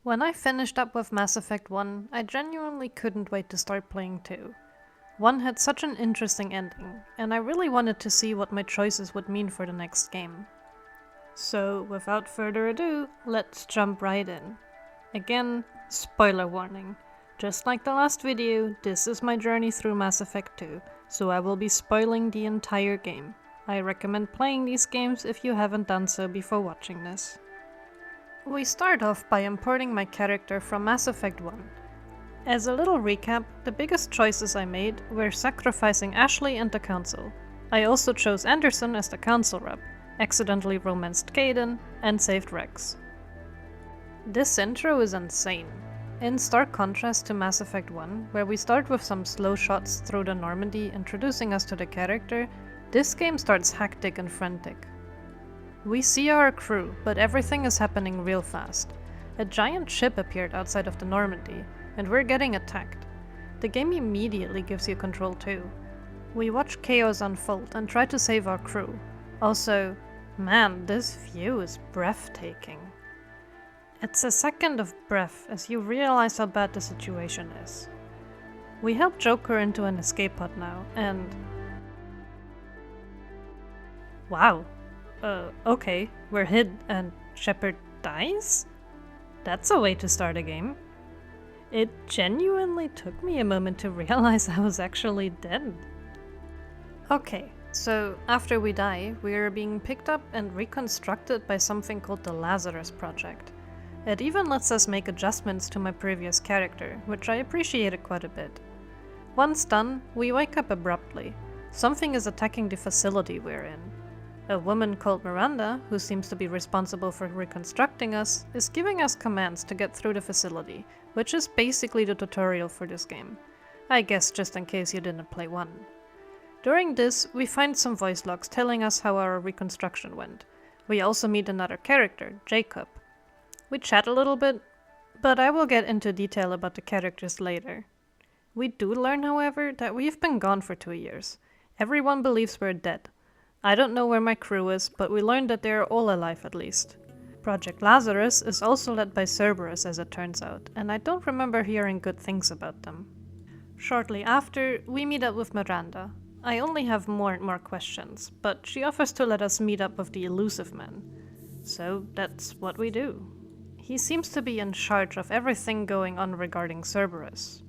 When I finished up with Mass Effect 1, I genuinely couldn't wait to start playing 2. 1 had such an interesting ending, and I really wanted to see what my choices would mean for the next game. So, without further ado, let's jump right in. Again, spoiler warning. Just like the last video, this is my journey through Mass Effect 2, so I will be spoiling the entire game. I recommend playing these games if you haven't done so before watching this. We start off by importing my character from Mass Effect 1. As a little recap, the biggest choices I made were sacrificing Ashley and the Council. I also chose Anderson as the Council rep, accidentally romanced Kaidan, and saved Wrex. This intro is insane. In stark contrast to Mass Effect 1, where we start with some slow shots through the Normandy introducing us to the character, this game starts hectic and frantic. We see our crew, but everything is happening real fast. A giant ship appeared outside of the Normandy, and we're getting attacked. The game immediately gives you control too. We watch chaos unfold and try to save our crew. Also, man, this view is breathtaking. It's a second of breath as you realize how bad the situation is. We help Joker into an escape pod now, and... wow. Okay, we're hid and Shepard dies? That's a way to start a game. It genuinely took me a moment to realize I was actually dead. Okay, so after we die, we are being picked up and reconstructed by something called the Lazarus Project. It even lets us make adjustments to my previous character, which I appreciated quite a bit. Once done, we wake up abruptly. Something is attacking the facility we're in. A woman called Miranda, who seems to be responsible for reconstructing us, is giving us commands to get through the facility, which is basically the tutorial for this game. I guess just in case you didn't play 1. During this, we find some voice logs telling us how our reconstruction went. We also meet another character, Jacob. We chat a little bit, but I will get into detail about the characters later. We do learn, however, that we've been gone for 2 years. Everyone believes we're dead. I don't know where my crew is, but we learned that they are all alive at least. Project Lazarus is also led by Cerberus as it turns out, and I don't remember hearing good things about them. Shortly after, we meet up with Miranda. I only have more and more questions, but she offers to let us meet up with the Elusive Man. So that's what we do. He seems to be in charge of everything going on regarding Cerberus.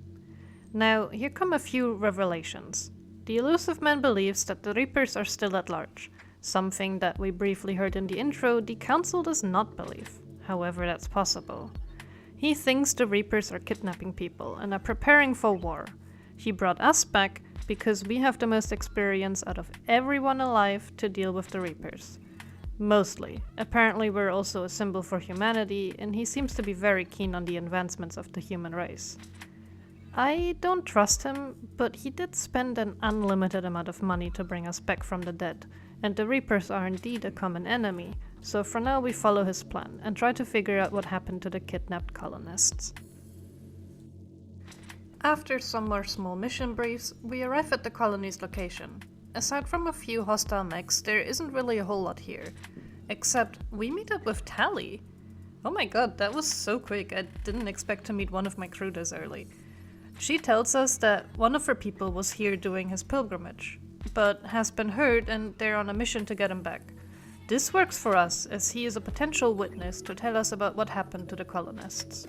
Now, here come a few revelations. The Elusive Man believes that the Reapers are still at large, something that we briefly heard in the intro the Council does not believe. However, that's possible. He thinks the Reapers are kidnapping people and are preparing for war. He brought us back because we have the most experience out of everyone alive to deal with the Reapers. Mostly. Apparently we're also a symbol for humanity, and he seems to be very keen on the advancements of the human race. I don't trust him, but he did spend an unlimited amount of money to bring us back from the dead, and the Reapers are indeed a common enemy, so for now we follow his plan and try to figure out what happened to the kidnapped colonists. After some more small mission briefs, we arrive at the colony's location. Aside from a few hostile mechs, there isn't really a whole lot here, except we meet up with Tali. Oh my god, that was so quick, I didn't expect to meet one of my crew this early. She tells us that one of her people was here doing his pilgrimage, but has been hurt and they're on a mission to get him back. This works for us, as he is a potential witness to tell us about what happened to the colonists.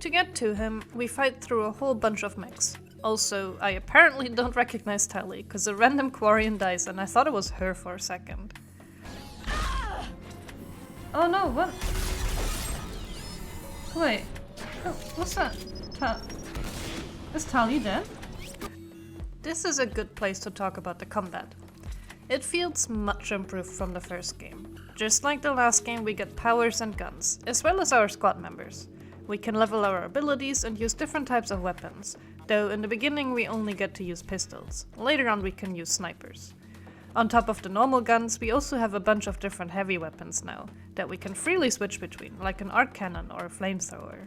To get to him, we fight through a whole bunch of mechs. Also, I apparently don't recognize Tali, cause a random Quarian dies and I thought it was her for a second. Oh no, what? Wait, oh, what's that? Is Tali dead? This is a good place to talk about the combat. It feels much improved from the first game. Just like the last game, we get powers and guns, as well as our squad members. We can level our abilities and use different types of weapons, though in the beginning we only get to use pistols. Later on we can use snipers. On top of the normal guns, we also have a bunch of different heavy weapons now, that we can freely switch between, like an arc cannon or a flamethrower.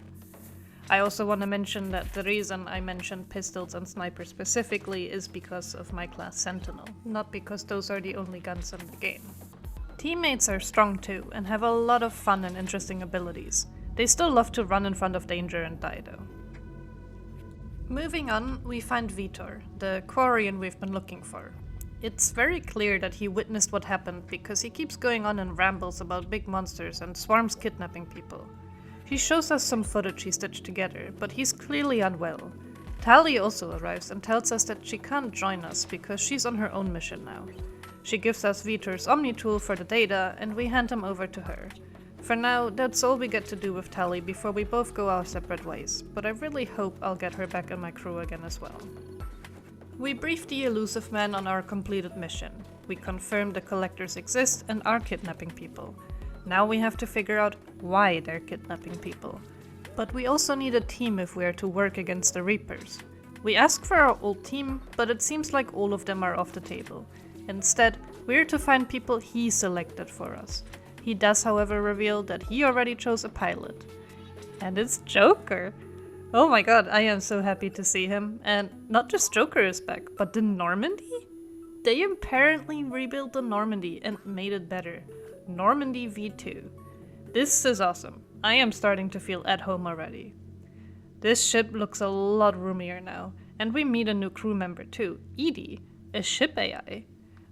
I also want to mention that the reason I mentioned pistols and snipers specifically is because of my class Sentinel, not because those are the only guns in the game. Teammates are strong too, and have a lot of fun and interesting abilities. They still love to run in front of danger and die though. Moving on, we find Vitor, the Quarian we've been looking for. It's very clear that he witnessed what happened because he keeps going on and rambles about big monsters and swarms kidnapping people. He shows us some footage he stitched together, but he's clearly unwell. Tali also arrives and tells us that she can't join us because she's on her own mission now. She gives us Vitor's Omni tool for the data and we hand him over to her. For now, that's all we get to do with Tali before we both go our separate ways, but I really hope I'll get her back in my crew again as well. We brief the elusive man on our completed mission. We confirm the collectors exist and are kidnapping people. Now we have to figure out why they're kidnapping people. But we also need a team if we are to work against the Reapers. We ask for our old team, but it seems like all of them are off the table. Instead, we're to find people he selected for us. He does, however, reveal that he already chose a pilot. And it's Joker! Oh my god, I am so happy to see him. And not just Joker is back, but the Normandy? They apparently rebuilt the Normandy and made it better. Normandy V2. This is awesome. I am starting to feel at home already. This ship looks a lot roomier now, and we meet a new crew member too, Edie, a ship AI.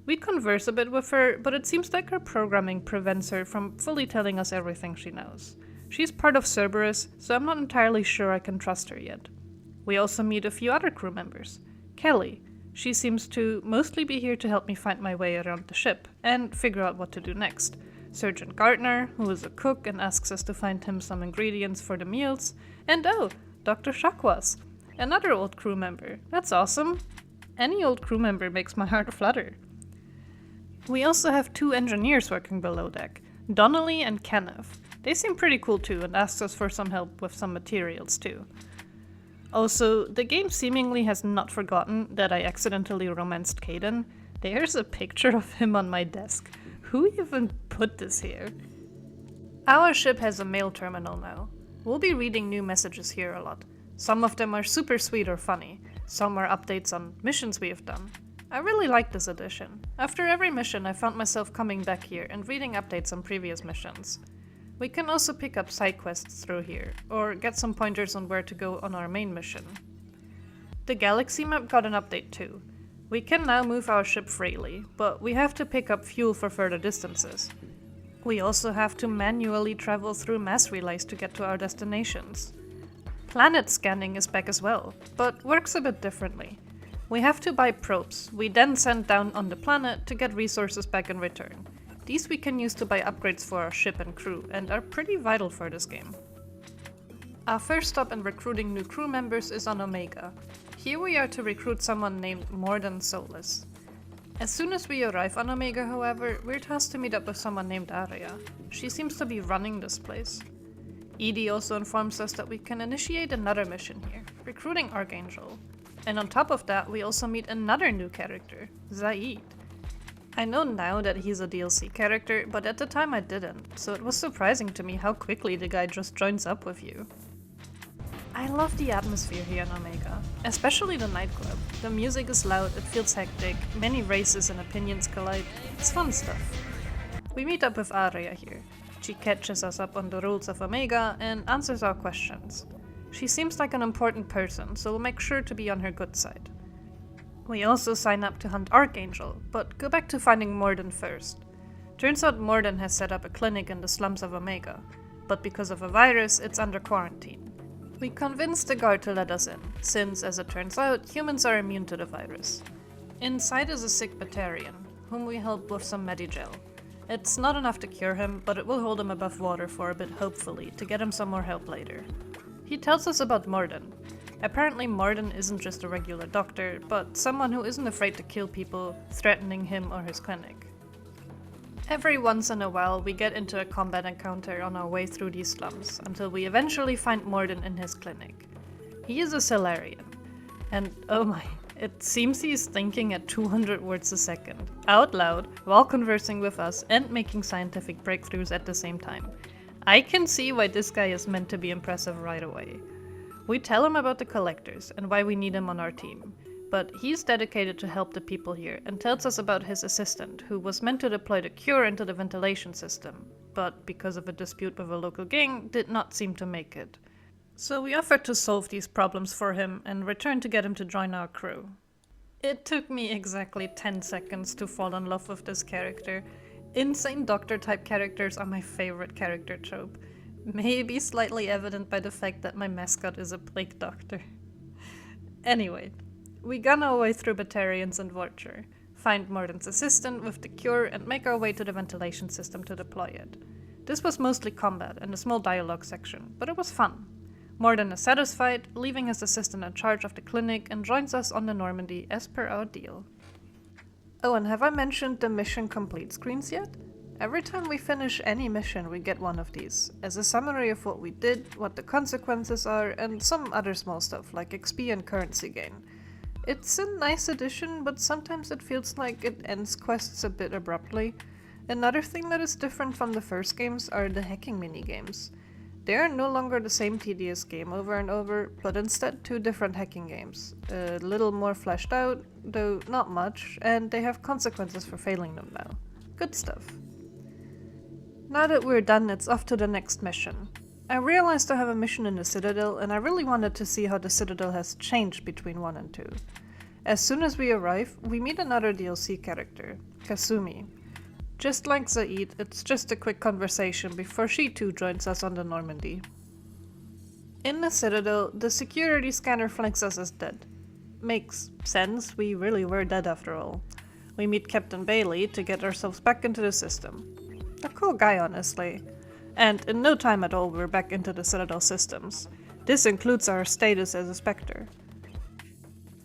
We converse a bit with her, but it seems like her programming prevents her from fully telling us everything she knows. She's part of Cerberus, so I'm not entirely sure I can trust her yet. We also meet a few other crew members. Kelly. She seems to mostly be here to help me find my way around the ship, and figure out what to do next. Sergeant Gardner, who is a cook and asks us to find him some ingredients for the meals, and oh, Dr. Chakwas, another old crew member. That's awesome. Any old crew member makes my heart flutter. We also have 2 engineers working below deck, Donnelly and Kenneth. They seem pretty cool too and asked us for some help with some materials too. Also, the game seemingly has not forgotten that I accidentally romanced Caden. There's a picture of him on my desk. Who even put this here? Our ship has a mail terminal now. We'll be reading new messages here a lot. Some of them are super sweet or funny. Some are updates on missions we have done. I really like this edition. After every mission I found myself coming back here and reading updates on previous missions. We can also pick up side quests through here, or get some pointers on where to go on our main mission. The galaxy map got an update too. We can now move our ship freely, but we have to pick up fuel for further distances. We also have to manually travel through mass relays to get to our destinations. Planet scanning is back as well, but works a bit differently. We have to buy probes, we then send down on the planet to get resources back in return. These we can use to buy upgrades for our ship and crew, and are pretty vital for this game. Our first stop in recruiting new crew members is on Omega. Here we are to recruit someone named Mordin Solus. As soon as we arrive on Omega, however, we're tasked to meet up with someone named Aria. She seems to be running this place. Edie also informs us that we can initiate another mission here, recruiting Archangel. And on top of that, we also meet another new character, Zaeed. I know now that he's a DLC character, but at the time I didn't, so it was surprising to me how quickly the guy just joins up with you. I love the atmosphere here in Omega, especially the nightclub. The music is loud, it feels hectic, many races and opinions collide. It's fun stuff. We meet up with Aria here. She catches us up on the rules of Omega and answers our questions. She seems like an important person, so we'll make sure to be on her good side. We also sign up to hunt Archangel, but go back to finding Mordin first. Turns out Mordin has set up a clinic in the slums of Omega, but because of a virus, it's under quarantine. We convince the guard to let us in, since, as it turns out, humans are immune to the virus. Inside is a sick Batarian, whom we help with some Medigel. It's not enough to cure him, but it will hold him above water for a bit hopefully, to get him some more help later. He tells us about Mordin. Apparently Mordin isn't just a regular doctor, but someone who isn't afraid to kill people threatening him or his clinic. Every once in a while we get into a combat encounter on our way through these slums, until we eventually find Mordin in his clinic. He is a Salarian, and oh my, it seems he's thinking at 200 words a second, out loud, while conversing with us and making scientific breakthroughs at the same time. I can see why this guy is meant to be impressive right away. We tell him about the collectors and why we need him on our team, but he's dedicated to help the people here and tells us about his assistant, who was meant to deploy the cure into the ventilation system, but because of a dispute with a local gang, did not seem to make it. So we offered to solve these problems for him and returned to get him to join our crew. It took me exactly 10 seconds to fall in love with this character. Insane doctor-type characters are my favorite character trope. Maybe slightly evident by the fact that my mascot is a plague doctor. Anyway, we gun our way through Batarians and Vulture, find Mordin's assistant with the cure, and make our way to the ventilation system to deploy it. This was mostly combat and a small dialogue section, but it was fun. Mordin is satisfied, leaving his assistant in charge of the clinic, and joins us on the Normandy as per our deal. Oh, and have I mentioned the mission complete screens yet? Every time we finish any mission we get one of these, as a summary of what we did, what the consequences are, and some other small stuff like XP and currency gain. It's a nice addition, but sometimes it feels like it ends quests a bit abruptly. Another thing that is different from the first games are the hacking minigames. They are no longer the same tedious game over and over, but instead 2 different hacking games. A little more fleshed out, though not much, and they have consequences for failing them now. Good stuff. Now that we're done, it's off to the next mission. I realized I have a mission in the Citadel, and I really wanted to see how the Citadel has changed between 1 and 2. As soon as we arrive, we meet another DLC character, Kasumi. Just like Zaeed, it's just a quick conversation before she too joins us on the Normandy. In the Citadel, the security scanner flags us as dead. Makes sense, we really were dead after all. We meet Captain Bailey to get ourselves back into the system. A cool guy, honestly. And in no time at all we're back into the Citadel systems. This includes our status as a Spectre.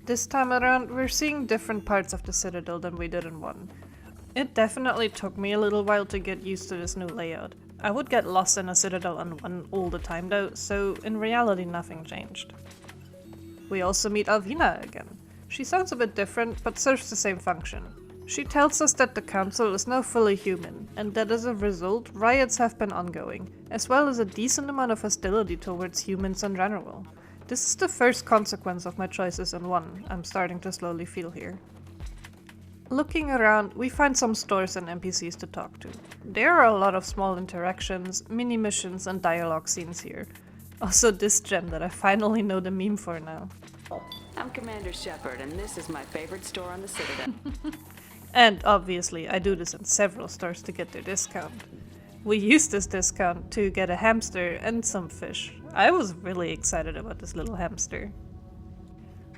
This time around, we're seeing different parts of the Citadel than we did in 1. It definitely took me a little while to get used to this new layout. I would get lost in a Citadel in 1 all the time though, so in reality nothing changed. We also meet Alvina again. She sounds a bit different, but serves the same function. She tells us that the Council is now fully human, and that as a result, riots have been ongoing, as well as a decent amount of hostility towards humans in general. This is the first consequence of my choices in 1, I'm starting to slowly feel here. Looking around, we find some stores and NPCs to talk to. There are a lot of small interactions, mini-missions and dialogue scenes here. Also this gem that I finally know the meme for now. I'm Commander Shepard, and this is my favorite store on the Citadel. And obviously I do this in several stores to get their discount. We used this discount to get a hamster and some fish. I was really excited about this little hamster.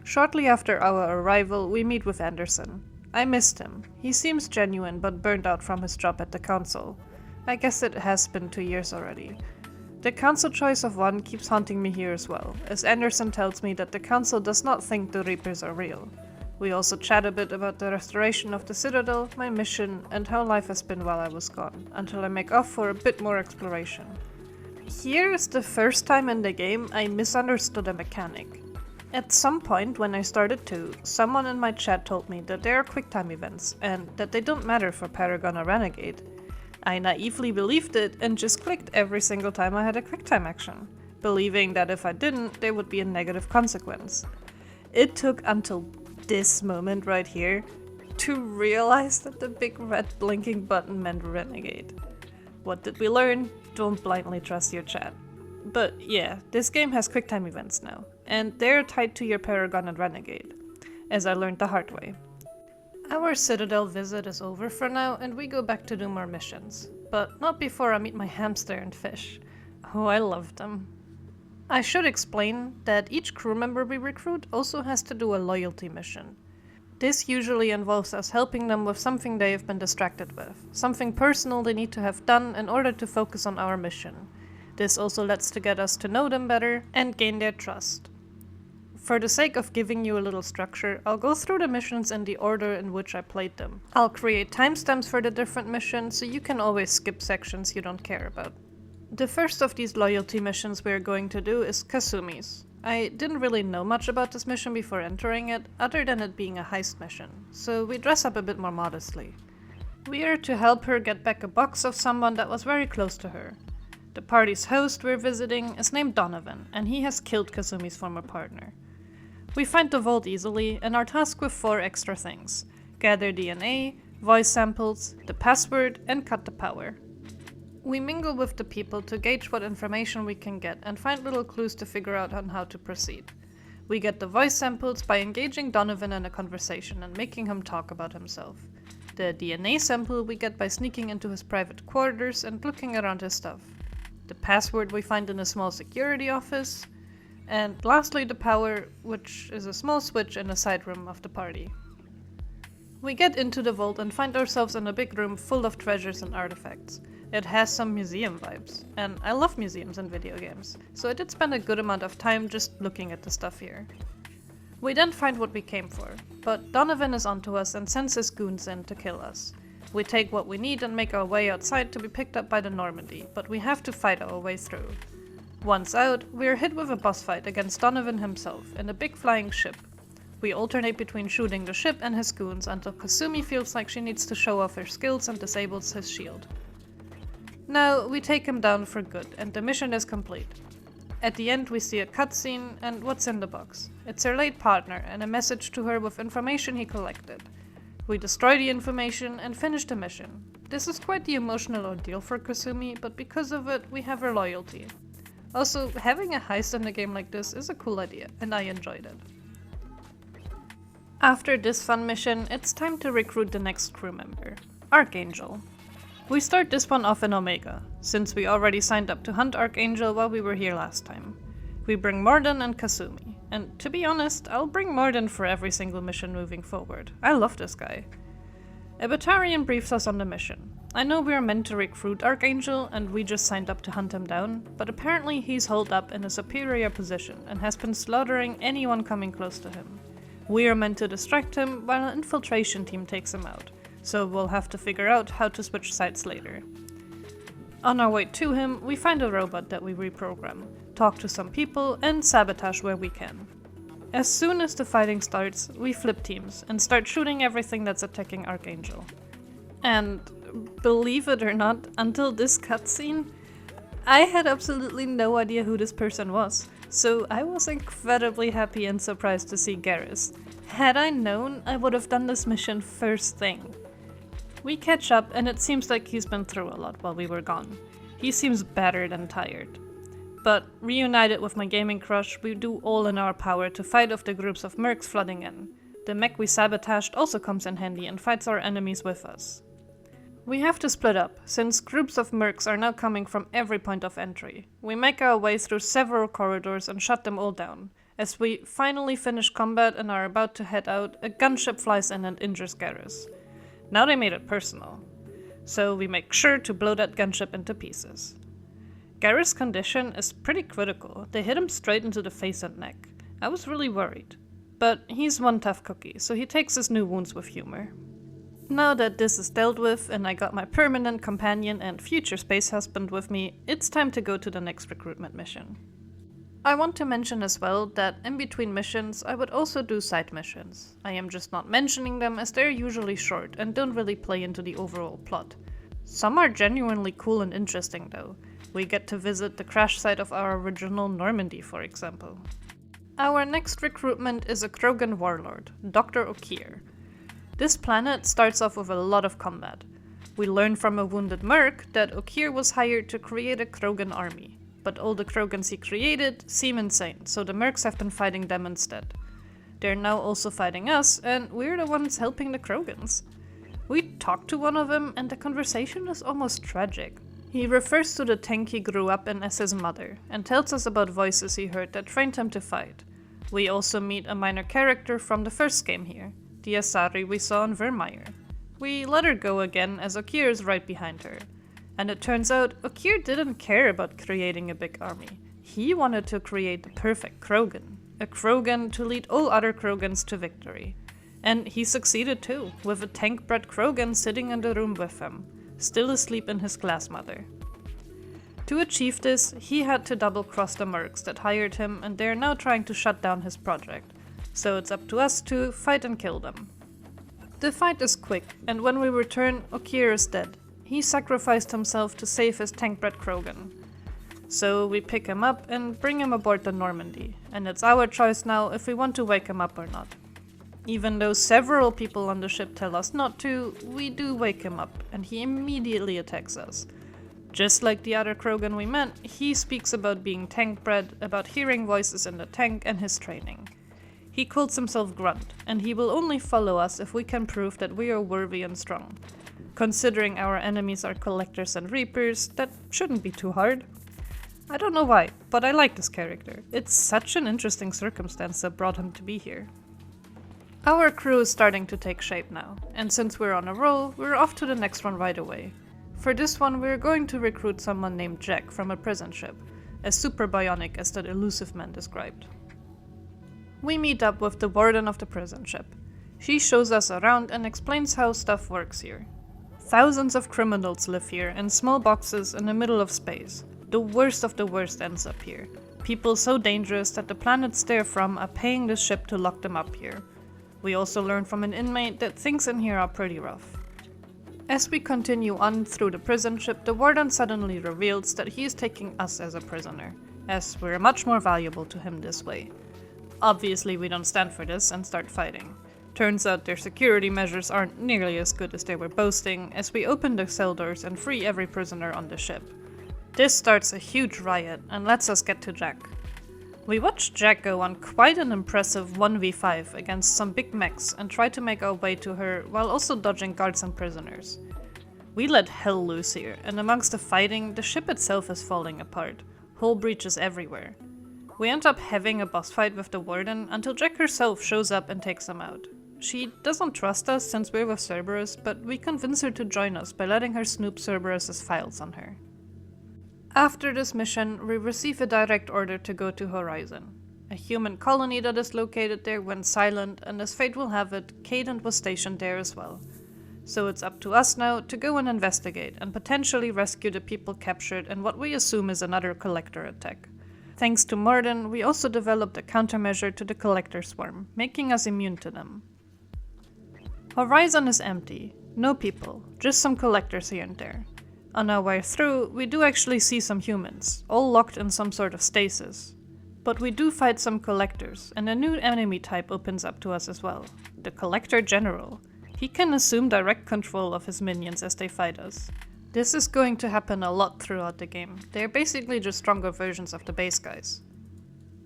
Shortly after our arrival, we meet with Anderson. I missed him. He seems genuine but burned out from his job at the Council. I guess it has been 2 years already. The Council choice of 1 keeps haunting me here as well, as Anderson tells me that the Council does not think the Reapers are real. We also chat a bit about the restoration of the Citadel, my mission, and how life has been while I was gone, until I make off for a bit more exploration. Here is the first time in the game I misunderstood a mechanic. At some point when I started 2, someone in my chat told me that there are quicktime events, and that they don't matter for Paragon or Renegade. I naively believed it and just clicked every single time I had a quicktime action, believing that if I didn't, there would be a negative consequence. It took until this moment right here to realize that the big red blinking button meant Renegade. What did we learn? Don't blindly trust your chat. But yeah, this game has quicktime events now, and they're tied to your Paragon and Renegade, as I learned the hard way. Our Citadel visit is over for now, and we go back to do more missions. But not before I meet my hamster and fish. Oh, I love them. I should explain that each crew member we recruit also has to do a loyalty mission. This usually involves us helping them with something they have been distracted with, something personal they need to have done in order to focus on our mission. This also lets to get us to know them better and gain their trust. For the sake of giving you a little structure, I'll go through the missions in the order in which I played them. I'll create timestamps for the different missions, so you can always skip sections you don't care about. The first of these loyalty missions we're going to do is Kasumi's. I didn't really know much about this mission before entering it, other than it being a heist mission, so we dress up a bit more modestly. We are to help her get back a box of someone that was very close to her. The party's host we're visiting is named Donovan, and he has killed Kasumi's former partner. We find the vault easily and are tasked with 4 extra things: gather DNA, voice samples, the password, and cut the power. We mingle with the people to gauge what information we can get and find little clues to figure out on how to proceed. We get the voice samples by engaging Donovan in a conversation and making him talk about himself. The DNA sample we get by sneaking into his private quarters and looking around his stuff. The password we find in a small security office. And lastly the power, which is a small switch in a side room of the party. We get into the vault and find ourselves in a big room full of treasures and artifacts. It has some museum vibes, and I love museums in video games, so I did spend a good amount of time just looking at the stuff here. We then find what we came for, but Donovan is onto us and sends his goons in to kill us. We take what we need and make our way outside to be picked up by the Normandy, but we have to fight our way through. Once out, we are hit with a boss fight against Donovan himself in a big flying ship. We alternate between shooting the ship and his goons until Kasumi feels like she needs to show off her skills and disables his shield. Now, we take him down for good, and the mission is complete. At the end we see a cutscene, and what's in the box? It's her late partner, and a message to her with information he collected. We destroy the information and finish the mission. This is quite the emotional ordeal for Kasumi, but because of it, we have her loyalty. Also, having a heist in a game like this is a cool idea, and I enjoyed it. After this fun mission, it's time to recruit the next crew member, Archangel. We start this one off in Omega, since we already signed up to hunt Archangel while we were here last time. We bring Mordin and Kasumi, and to be honest, I'll bring Mordin for every single mission moving forward. I love this guy. A Batarian briefs us on the mission. I know we are meant to recruit Archangel, and we just signed up to hunt him down, but apparently he's holed up in a superior position and has been slaughtering anyone coming close to him. We are meant to distract him while an infiltration team takes him out. So we'll have to figure out how to switch sides later. On our way to him, we find a robot that we reprogram, talk to some people, and sabotage where we can. As soon as the fighting starts, we flip teams and start shooting everything that's attacking Archangel. And believe it or not, until this cutscene, I had absolutely no idea who this person was, so I was incredibly happy and surprised to see Garrus. Had I known, I would have done this mission first thing. We catch up, and it seems like he's been through a lot while we were gone. He seems battered and tired. But reunited with my gaming crush, we do all in our power to fight off the groups of mercs flooding in. The mech we sabotaged also comes in handy and fights our enemies with us. We have to split up, since groups of mercs are now coming from every point of entry. We make our way through several corridors and shut them all down. As we finally finish combat and are about to head out, a gunship flies in and injures Garrus. Now they made it personal, so we make sure to blow that gunship into pieces. Garrus' condition is pretty critical. They hit him straight into the face and neck. I was really worried. But he's one tough cookie, so he takes his new wounds with humor. Now that this is dealt with and I got my permanent companion and future space husband with me, it's time to go to the next recruitment mission. I want to mention as well that in between missions I would also do side missions. I am just not mentioning them as they're usually short and don't really play into the overall plot. Some are genuinely cool and interesting though. We get to visit the crash site of our original Normandy, for example. Our next recruitment is a Krogan warlord, Dr. Okier. This planet starts off with a lot of combat. We learn from a wounded merc that Okier was hired to create a Krogan army. But all the Krogans he created seem insane, so the mercs have been fighting them instead. They're now also fighting us, and we're the ones helping the Krogans. We talk to one of them, and the conversation is almost tragic. He refers to the tank he grew up in as his mother, and tells us about voices he heard that trained him to fight. We also meet a minor character from the first game here, the Asari we saw in Vermeer. We let her go again as Okier is right behind her. And it turns out, Okier didn't care about creating a big army. He wanted to create the perfect Krogan. A Krogan to lead all other Krogans to victory. And he succeeded too, with a tank-bred Krogan sitting in the room with him, still asleep in his glass mother. To achieve this, he had to double-cross the mercs that hired him, and they're now trying to shut down his project. So it's up to us to fight and kill them. The fight is quick, and when we return, Okier is dead. He sacrificed himself to save his tank-bred Krogan. So we pick him up and bring him aboard the Normandy, and it's our choice now if we want to wake him up or not. Even though several people on the ship tell us not to, we do wake him up, and he immediately attacks us. Just like the other Krogan we met, he speaks about being tank bred, about hearing voices in the tank and his training. He calls himself Grunt, and he will only follow us if we can prove that we are worthy and strong. Considering our enemies are Collectors and Reapers, that shouldn't be too hard. I don't know why, but I like this character. It's such an interesting circumstance that brought him to be here. Our crew is starting to take shape now, and since we're on a roll, we're off to the next one right away. For this one, we're going to recruit someone named Jack from a prison ship, as super bionic as that elusive man described. We meet up with the warden of the prison ship. She shows us around and explains how stuff works here. Thousands of criminals live here in small boxes in the middle of space. The worst of the worst ends up here. People so dangerous that the planets they're from are paying the ship to lock them up here. We also learn from an inmate that things in here are pretty rough. As we continue on through the prison ship, the warden suddenly reveals that he is taking us as a prisoner, as we're much more valuable to him this way. Obviously we don't stand for this and start fighting. Turns out their security measures aren't nearly as good as they were boasting, as we open the cell doors and free every prisoner on the ship. This starts a huge riot and lets us get to Jack. We watch Jack go on quite an impressive 1v5 against some big mechs and try to make our way to her while also dodging guards and prisoners. We let hell loose here, and amongst the fighting, the ship itself is falling apart. Hull breaches everywhere. We end up having a boss fight with the warden until Jack herself shows up and takes them out. She doesn't trust us since we're with Cerberus, but we convince her to join us by letting her snoop Cerberus's files on her. After this mission, we receive a direct order to go to Horizon. A human colony that is located there went silent, and as fate will have it, Cadent was stationed there as well. So it's up to us now to go and investigate and potentially rescue the people captured in what we assume is another Collector attack. Thanks to Mordin, we also developed a countermeasure to the Collector swarm, making us immune to them. Horizon is empty. No people, just some Collectors here and there. On our way through, we do actually see some humans, all locked in some sort of stasis. But we do fight some Collectors, and a new enemy type opens up to us as well, the Collector General. He can assume direct control of his minions as they fight us. This is going to happen a lot throughout the game. They're basically just stronger versions of the base guys.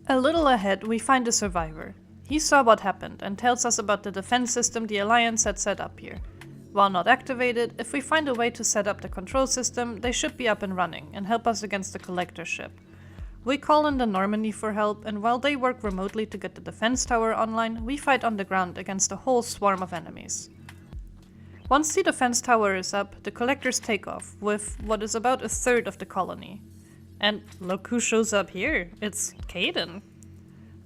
A little ahead, we find a survivor. He saw what happened and tells us about the defense system the Alliance had set up here. While not activated, if we find a way to set up the control system, they should be up and running and help us against the Collector ship. We call in the Normandy for help, and while they work remotely to get the defense tower online, we fight on the ground against a whole swarm of enemies. Once the defense tower is up, the Collectors take off, with what is about a third of the colony. And look who shows up here, it's Caden.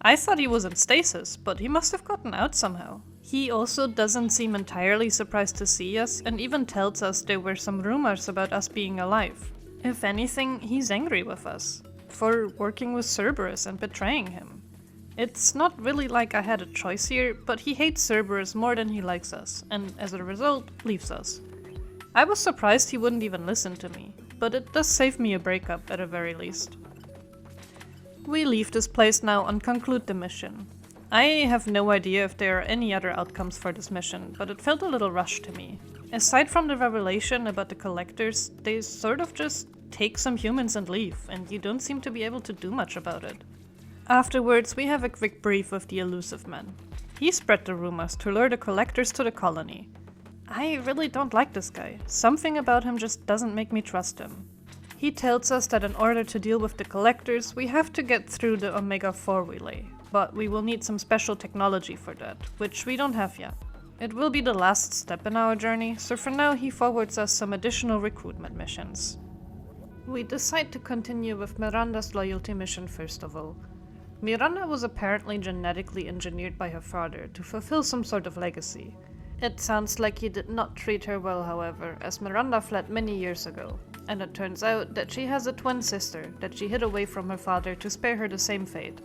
I thought he was in stasis, but he must have gotten out somehow. He also doesn't seem entirely surprised to see us, and even tells us there were some rumors about us being alive. If anything, he's angry with us, for working with Cerberus and betraying him. It's not really like I had a choice here, but he hates Cerberus more than he likes us, and as a result, leaves us. I was surprised he wouldn't even listen to me, but it does save me a breakup at the very least. We leave this place now and conclude the mission. I have no idea if there are any other outcomes for this mission, but it felt a little rushed to me. Aside from the revelation about the Collectors, they sort of just take some humans and leave, and you don't seem to be able to do much about it. Afterwards, we have a quick brief with the elusive man. He spread the rumors to lure the Collectors to the colony. I really don't like this guy. Something about him just doesn't make me trust him. He tells us that in order to deal with the Collectors, we have to get through the Omega-4 relay, but we will need some special technology for that, which we don't have yet. It will be the last step in our journey, so for now he forwards us some additional recruitment missions. We decide to continue with Miranda's loyalty mission first of all. Miranda was apparently genetically engineered by her father to fulfill some sort of legacy. It sounds like he did not treat her well, however, as Miranda fled many years ago, and it turns out that she has a twin sister that she hid away from her father to spare her the same fate.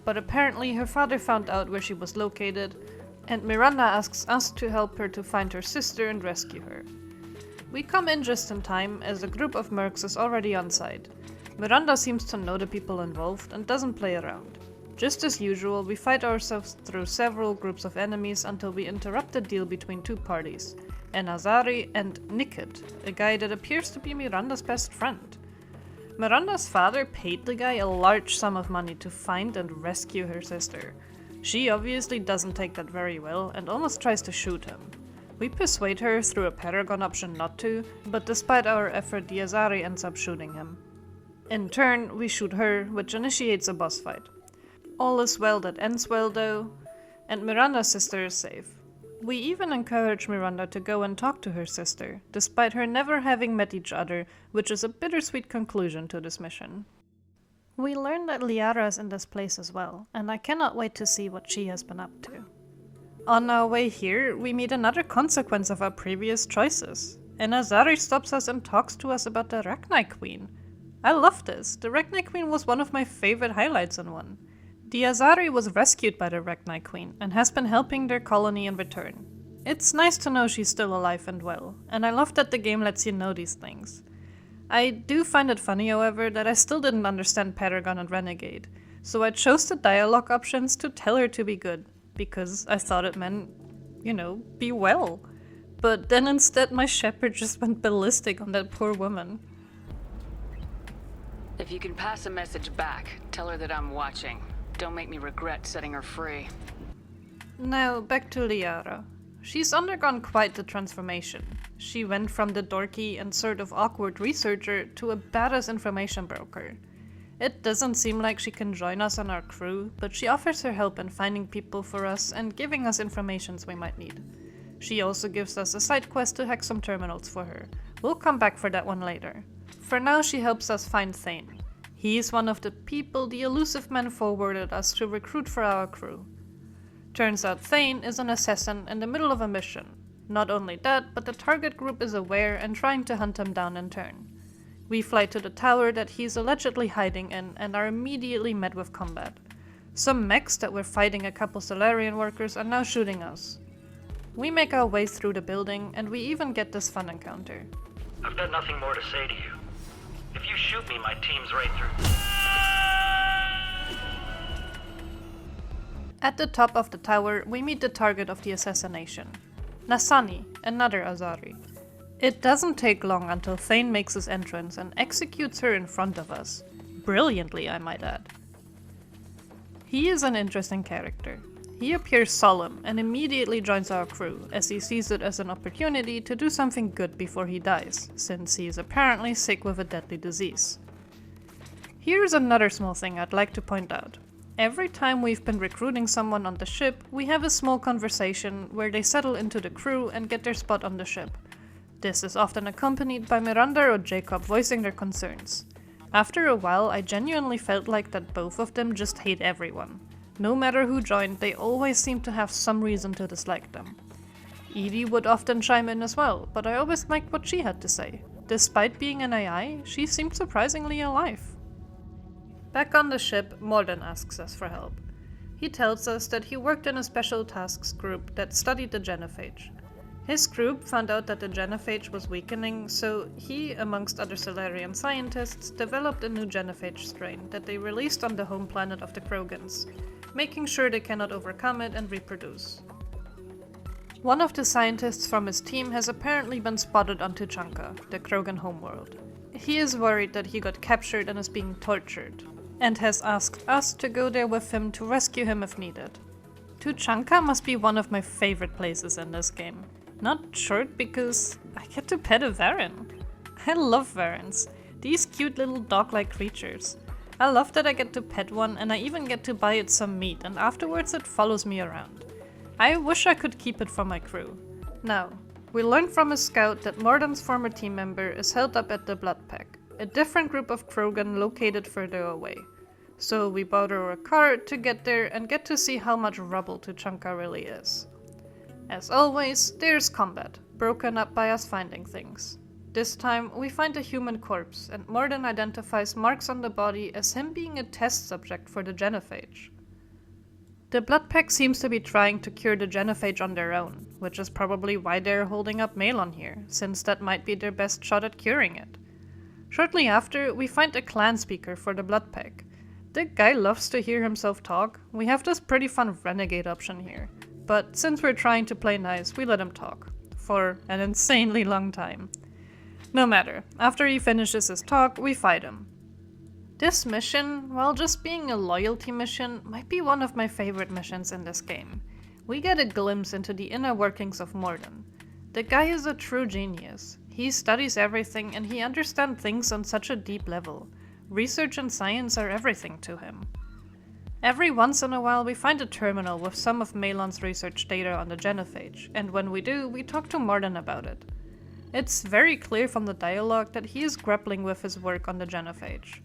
But apparently her father found out where she was located, and Miranda asks us to help her to find her sister and rescue her. We come in just in time, as a group of mercs is already on site. Miranda seems to know the people involved and doesn't play around. Just as usual, we fight ourselves through several groups of enemies until we interrupt the deal between two parties, an Azari, and Nikit, a guy that appears to be Miranda's best friend. Miranda's father paid the guy a large sum of money to find and rescue her sister. She obviously doesn't take that very well and almost tries to shoot him. We persuade her through a Paragon option not to, but despite our effort, the Azari ends up shooting him. In turn, we shoot her, which initiates a boss fight. All is well that ends well though, and Miranda's sister is safe. We even encourage Miranda to go and talk to her sister, despite her never having met each other, which is a bittersweet conclusion to this mission. We learn that Liara is in this place as well, and I cannot wait to see what she has been up to. On our way here, we meet another consequence of our previous choices. An Azari stops us and talks to us about the Rachni Queen. I love this. The Rachni Queen was one of my favorite highlights in 1. The Azari was rescued by the Rachni Queen and has been helping their colony in return. It's nice to know she's still alive and well, and I love that the game lets you know these things. I do find it funny, however, that I still didn't understand Paragon and Renegade, so I chose the dialogue options to tell her to be good, because I thought it meant, be well. But then instead my shepherd just went ballistic on that poor woman. If you can pass a message back, tell her that I'm watching. Don't make me regret setting her free. Now, back to Liara. She's undergone quite the transformation. She went from the dorky and sort of awkward researcher to a badass information broker. It doesn't seem like she can join us on our crew, but she offers her help in finding people for us and giving us informations we might need. She also gives us a side quest to hack some terminals for her. We'll come back for that one later. For now, she helps us find Thane. He is one of the people the elusive man forwarded us to recruit for our crew. Turns out Thane is an assassin in the middle of a mission. Not only that, but the target group is aware and trying to hunt him down in turn. We fly to the tower that he's allegedly hiding in and are immediately met with combat. Some mechs that were fighting a couple Solarian workers are now shooting us. We make our way through the building and we even get this fun encounter. I've got nothing more to say to you. If you shoot me, my team's right through. At the top of the tower, we meet the target of the assassination. Nasani, another Azari. It doesn't take long until Thane makes his entrance and executes her in front of us. Brilliantly, I might add. He is an interesting character. He appears solemn and immediately joins our crew, as he sees it as an opportunity to do something good before he dies, since he is apparently sick with a deadly disease. Here's another small thing I'd like to point out. Every time we've been recruiting someone on the ship, we have a small conversation where they settle into the crew and get their spot on the ship. This is often accompanied by Miranda or Jacob voicing their concerns. After a while, I genuinely felt like that both of them just hate everyone. No matter who joined, they always seem to have some reason to dislike them. Edie would often chime in as well, but I always liked what she had to say. Despite being an AI, she seemed surprisingly alive. Back on the ship, Mordin asks us for help. He tells us that he worked in a special tasks group that studied the genophage. His group found out that the genophage was weakening, so he, amongst other Solarian scientists, developed a new genophage strain that they released on the home planet of the Krogans, making sure they cannot overcome it and reproduce. One of the scientists from his team has apparently been spotted on Tuchanka, the Krogan homeworld. He is worried that he got captured and is being tortured, and has asked us to go there with him to rescue him if needed. Tuchanka must be one of my favorite places in this game. Not short because I get to pet a Varren. I love Varrens, these cute little dog-like creatures. I love that I get to pet one and I even get to buy it some meat and afterwards it follows me around. I wish I could keep it for my crew. Now, we learned from a scout that Mordin's former team member is held up at the Blood Pack, a different group of Krogan located further away. So we borrow a car to get there and get to see how much rubble Tuchanka really is. As always, there's combat, broken up by us finding things. This time, we find a human corpse, and Mordin identifies marks on the body as him being a test subject for the genophage. The Blood Pack seems to be trying to cure the genophage on their own, which is probably why they're holding up Malon here, since that might be their best shot at curing it. Shortly after, we find a clan speaker for the Blood Pack. The guy loves to hear himself talk. We have this pretty fun renegade option here. But since we're trying to play nice, we let him talk. for an insanely long time. No matter, after he finishes his talk, we fight him. This mission, while just being a loyalty mission, might be one of my favorite missions in this game. We get a glimpse into the inner workings of Mordin. The guy is a true genius. He studies everything and he understands things on such a deep level. Research and science are everything to him. Every once in a while we find a terminal with some of Malon's research data on the genophage, and when we do, we talk to Mordin about it. It's very clear from the dialogue that he is grappling with his work on the genophage.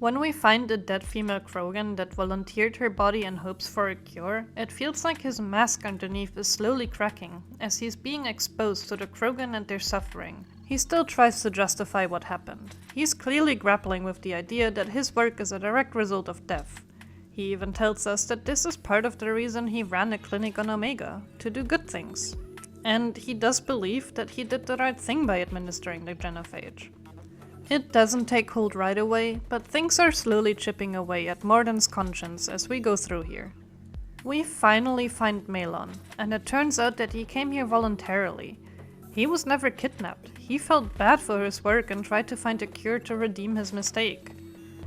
When we find a dead female Krogan that volunteered her body in hopes for a cure, it feels like his mask underneath is slowly cracking, as he's being exposed to the Krogan and their suffering. He still tries to justify what happened. He's clearly grappling with the idea that his work is a direct result of death. He even tells us that this is part of the reason he ran a clinic on Omega, to do good things. And he does believe that he did the right thing by administering the genophage. It doesn't take hold right away, but things are slowly chipping away at Mordin's conscience as we go through here. We finally find Malon, and it turns out that he came here voluntarily. He was never kidnapped. He felt bad for his work and tried to find a cure to redeem his mistake.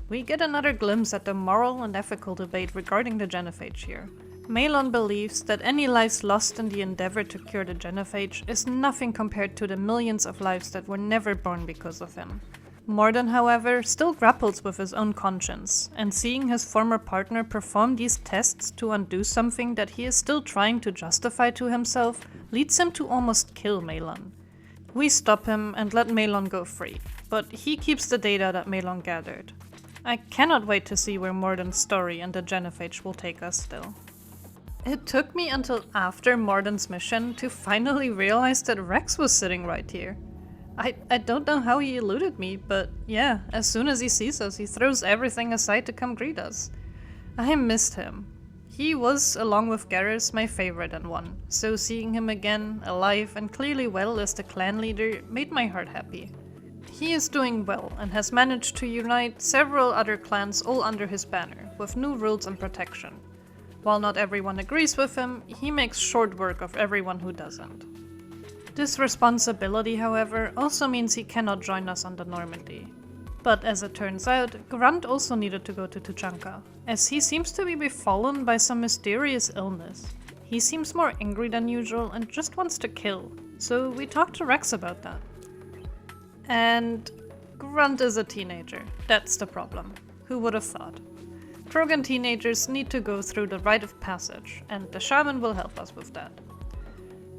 We get another glimpse at the moral and ethical debate regarding the genophage here. Malon believes that any lives lost in the endeavor to cure the genophage is nothing compared to the millions of lives that were never born because of him. Mordin, however, still grapples with his own conscience, and seeing his former partner perform these tests to undo something that he is still trying to justify to himself leads him to almost kill Malon. We stop him and let Malon go free, but he keeps the data that Malon gathered. I cannot wait to see where Mordin's story and the genophage will take us still. It took me until after Mordin's mission to finally realize that Wrex was sitting right here. I don't know how he eluded me, but yeah, as soon as he sees us, he throws everything aside to come greet us. I missed him. He was, along with Garrus, my favorite and one, so seeing him again, alive and clearly well as the clan leader, made my heart happy. He is doing well and has managed to unite several other clans all under his banner, with new rules and protection. While not everyone agrees with him, he makes short work of everyone who doesn't. This responsibility, however, also means he cannot join us on the Normandy. But as it turns out, Grunt also needed to go to Tuchanka, as he seems to be befallen by some mysterious illness. He seems more angry than usual and just wants to kill, so we talked to Wrex about that. And Grunt is a teenager, that's the problem. Who would have thought? Krogan teenagers need to go through the rite of passage, and the shaman will help us with that.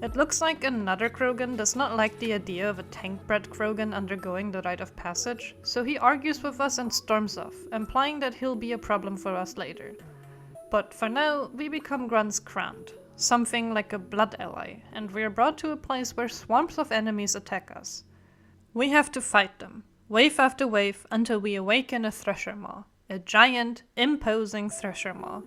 It looks like another Krogan does not like the idea of a tank-bred Krogan undergoing the rite of passage, so he argues with us and storms off, implying that he'll be a problem for us later. But for now, we become Grunt's Krant, something like a blood ally, and we are brought to a place where swarms of enemies attack us. We have to fight them, wave after wave, until we awaken a Thresher Maw, a giant, imposing Thresher Maw.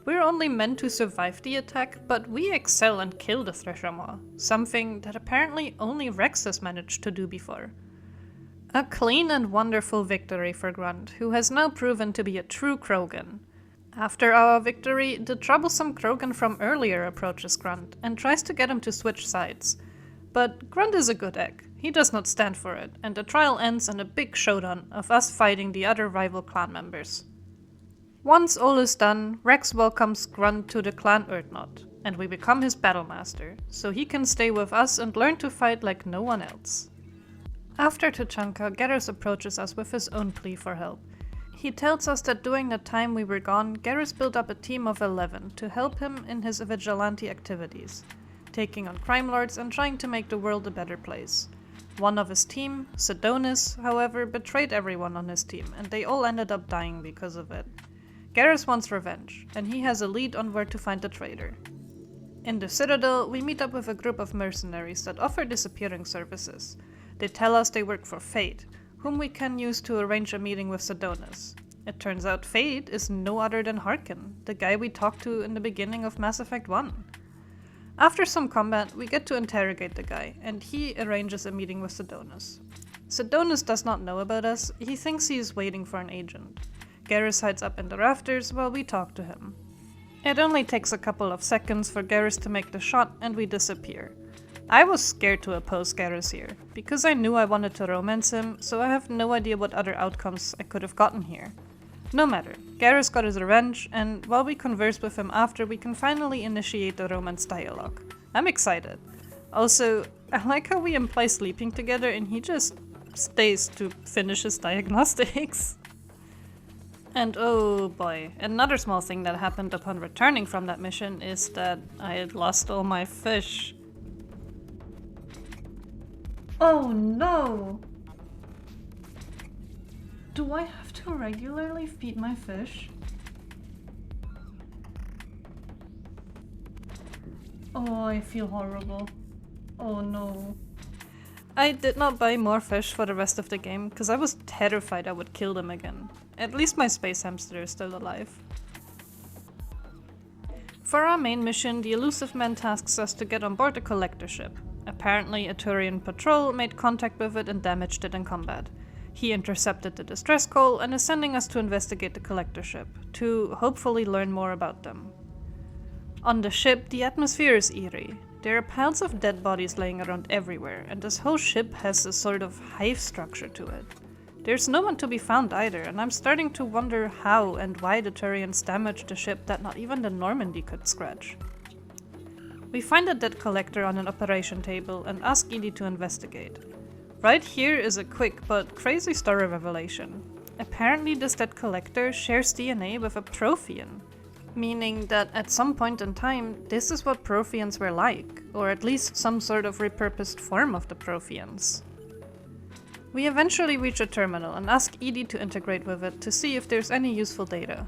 We're only meant to survive the attack, but we excel and kill the Thresher Maw, something that apparently only Wrex has managed to do before. A clean and wonderful victory for Grunt, who has now proven to be a true Krogan. After our victory, the troublesome Krogan from earlier approaches Grunt and tries to get him to switch sides. But Grunt is a good egg, he does not stand for it, and the trial ends in a big showdown of us fighting the other rival clan members. Once all is done, Wrex welcomes Grunt to the clan Urdnot, and we become his battlemaster, so he can stay with us and learn to fight like no one else. After Tuchanka, Garrus approaches us with his own plea for help. He tells us that during the time we were gone, Garrus built up a team of 11 to help him in his vigilante activities, taking on crime lords and trying to make the world a better place. One of his team, Sedonis, however, betrayed everyone on his team, and they all ended up dying because of it. Garrus wants revenge, and he has a lead on where to find the traitor. In the Citadel, we meet up with a group of mercenaries that offer disappearing services. They tell us they work for Fate, whom we can use to arrange a meeting with Sedonis. It turns out Fate is no other than Harkin, the guy we talked to in the beginning of Mass Effect 1. After some combat, we get to interrogate the guy, and he arranges a meeting with Sedonis. Sedonis does not know about us, he thinks he is waiting for an agent. Garrus hides up in the rafters while we talk to him. It only takes a couple of seconds for Garrus to make the shot and we disappear. I was scared to oppose Garrus here, because I knew I wanted to romance him, so I have no idea what other outcomes I could have gotten here. No matter, Garrus got his revenge, and while we converse with him after, we can finally initiate the romance dialogue. I'm excited. Also, I like how we imply sleeping together and he just stays to finish his diagnostics. And oh boy, another small thing that happened upon returning from that mission is that I had lost all my fish. Oh no! Do I have to regularly feed my fish? Oh, I feel horrible. Oh no. I did not buy more fish for the rest of the game, because I was terrified I would kill them again. At least my space hamster is still alive. For our main mission, the Elusive Man tasks us to get on board the Collector ship. Apparently, a Turian patrol made contact with it and damaged it in combat. He intercepted the distress call and is sending us to investigate the Collector ship, to hopefully learn more about them. On the ship, the atmosphere is eerie. There are piles of dead bodies laying around everywhere, and this whole ship has a sort of hive structure to it. There's no one to be found either, and I'm starting to wonder how and why the Turians damaged the ship that not even the Normandy could scratch. We find a dead Collector on an operation table and ask Edie to investigate. Right here is a quick but crazy story revelation. Apparently this dead Collector shares DNA with a Prothean, meaning that at some point in time this is what Protheans were like, or at least some sort of repurposed form of the Protheans. We eventually reach a terminal and ask Edie to integrate with it to see if there's any useful data,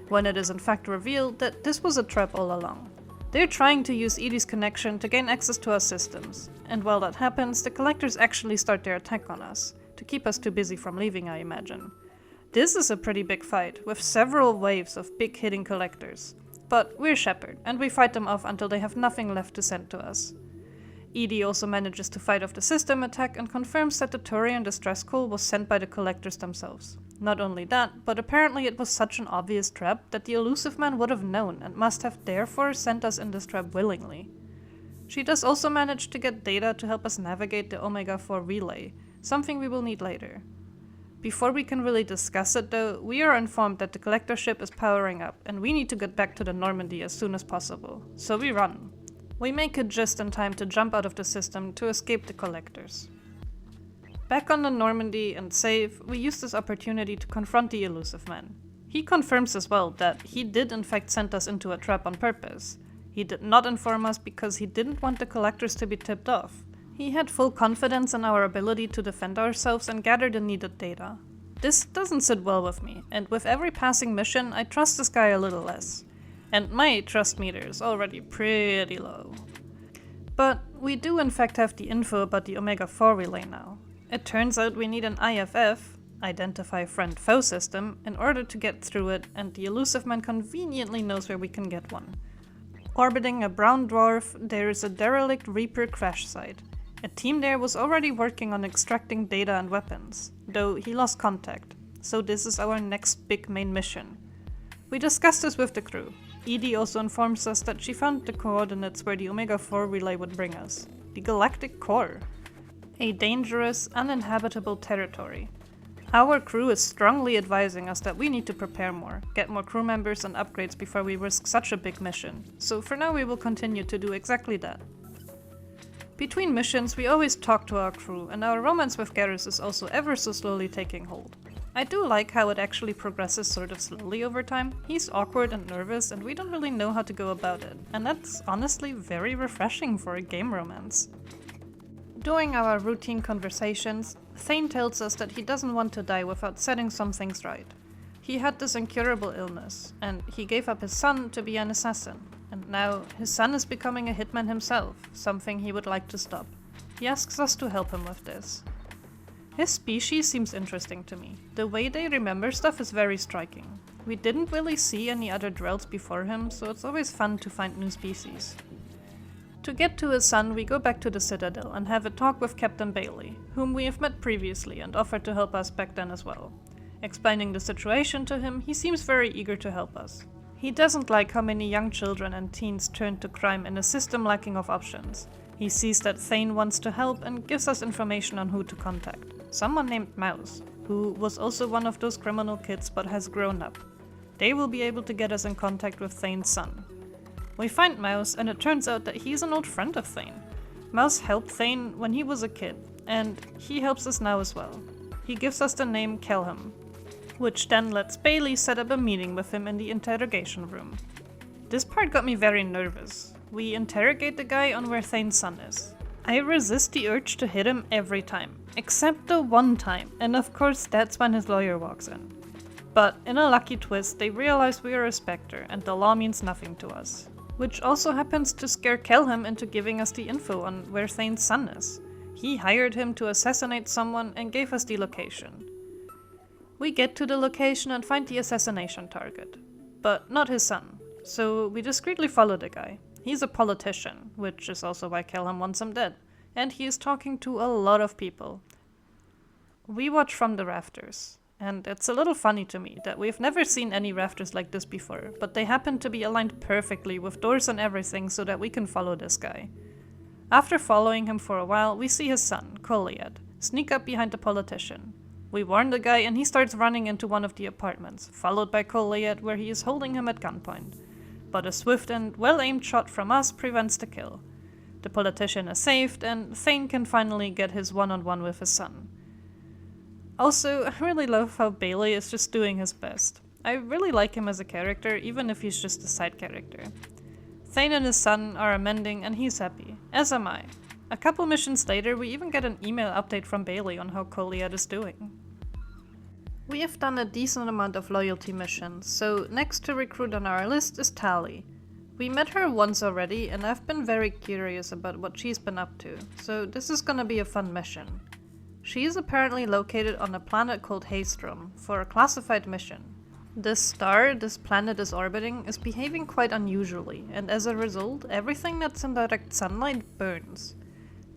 when it is in fact revealed that this was a trap all along. They're trying to use Edie's connection to gain access to our systems, and while that happens, the Collectors actually start their attack on us, to keep us too busy from leaving, I imagine. This is a pretty big fight, with several waves of big hitting Collectors. But we're Shepard, and we fight them off until they have nothing left to send to us. Edie also manages to fight off the system attack and confirms that the Turian distress call was sent by the Collectors themselves. Not only that, but apparently it was such an obvious trap that the Elusive Man would have known and must have therefore sent us in this trap willingly. She does also manage to get data to help us navigate the Omega-4 relay, something we will need later. Before we can really discuss it though, we are informed that the Collector ship is powering up and we need to get back to the Normandy as soon as possible, so we run. We make it just in time to jump out of the system to escape the Collectors. Back on the Normandy and safe, we use this opportunity to confront the Elusive Man. He confirms as well that he did in fact send us into a trap on purpose. He did not inform us because he didn't want the Collectors to be tipped off. He had full confidence in our ability to defend ourselves and gather the needed data. This doesn't sit well with me, and with every passing mission I trust this guy a little less. And my trust meter is already pretty low. But we do in fact have the info about the Omega-4 relay now. It turns out we need an IFF, Identify Friend Foe system, in order to get through it, and the Elusive Man conveniently knows where we can get one. Orbiting a brown dwarf, there is a derelict Reaper crash site. A team there was already working on extracting data and weapons, though he lost contact, so this is our next big main mission. We discussed this with the crew. Edie also informs us that she found the coordinates where the Omega-4 relay would bring us. The Galactic Core. A dangerous, uninhabitable territory. Our crew is strongly advising us that we need to prepare more, get more crew members and upgrades before we risk such a big mission, so for now we will continue to do exactly that. Between missions we always talk to our crew, and our romance with Garrus is also ever so slowly taking hold. I do like how it actually progresses sort of slowly over time. He's awkward and nervous and we don't really know how to go about it, and that's honestly very refreshing for a game romance. During our routine conversations, Thane tells us that he doesn't want to die without setting some things right. He had this incurable illness, and he gave up his son to be an assassin, and now his son is becoming a hitman himself, something he would like to stop. He asks us to help him with this. His species seems interesting to me. The way they remember stuff is very striking. We didn't really see any other Drells before him, so it's always fun to find new species. To get to his son, we go back to the Citadel and have a talk with Captain Bailey, whom we have met previously and offered to help us back then as well. Explaining the situation to him, he seems very eager to help us. He doesn't like how many young children and teens turn to crime in a system lacking of options. He sees that Thane wants to help and gives us information on who to contact. Someone named Mouse, who was also one of those criminal kids but has grown up. They will be able to get us in contact with Thane's son. We find Mouse, and it turns out that he's an old friend of Thane. Mouse helped Thane when he was a kid, and he helps us now as well. He gives us the name Kelham, which then lets Bailey set up a meeting with him in the interrogation room. This part got me very nervous. We interrogate the guy on where Thane's son is. I resist the urge to hit him every time, except the one time, and of course that's when his lawyer walks in. But in a lucky twist, they realize we are a Spectre and the law means nothing to us. Which also happens to scare Kelham into giving us the info on where Thane's son is. He hired him to assassinate someone and gave us the location. We get to the location and find the assassination target, but not his son, so we discreetly follow the guy. He's a politician, which is also why Kelham wants him dead, and he is talking to a lot of people. We watch from the rafters, and it's a little funny to me that we've never seen any rafters like this before, but they happen to be aligned perfectly with doors and everything so that we can follow this guy. After following him for a while, we see his son, Koliad, sneak up behind the politician. We warn the guy and he starts running into one of the apartments, followed by Koliad where he is holding him at gunpoint. But a swift and well-aimed shot from us prevents the kill. The politician is saved and Thane can finally get his one-on-one with his son. Also, I really love how Bailey is just doing his best. I really like him as a character, even if he's just a side character. Thane and his son are amending and he's happy, as am I. A couple missions later, we even get an email update from Bailey on how Koliad is doing. We have done a decent amount of loyalty missions, so next to recruit on our list is Tali. We met her once already and I've been very curious about what she's been up to, so this is gonna be a fun mission. She is apparently located on a planet called Haystrom for a classified mission. This star this planet is orbiting is behaving quite unusually, and as a result, everything that's in direct sunlight burns.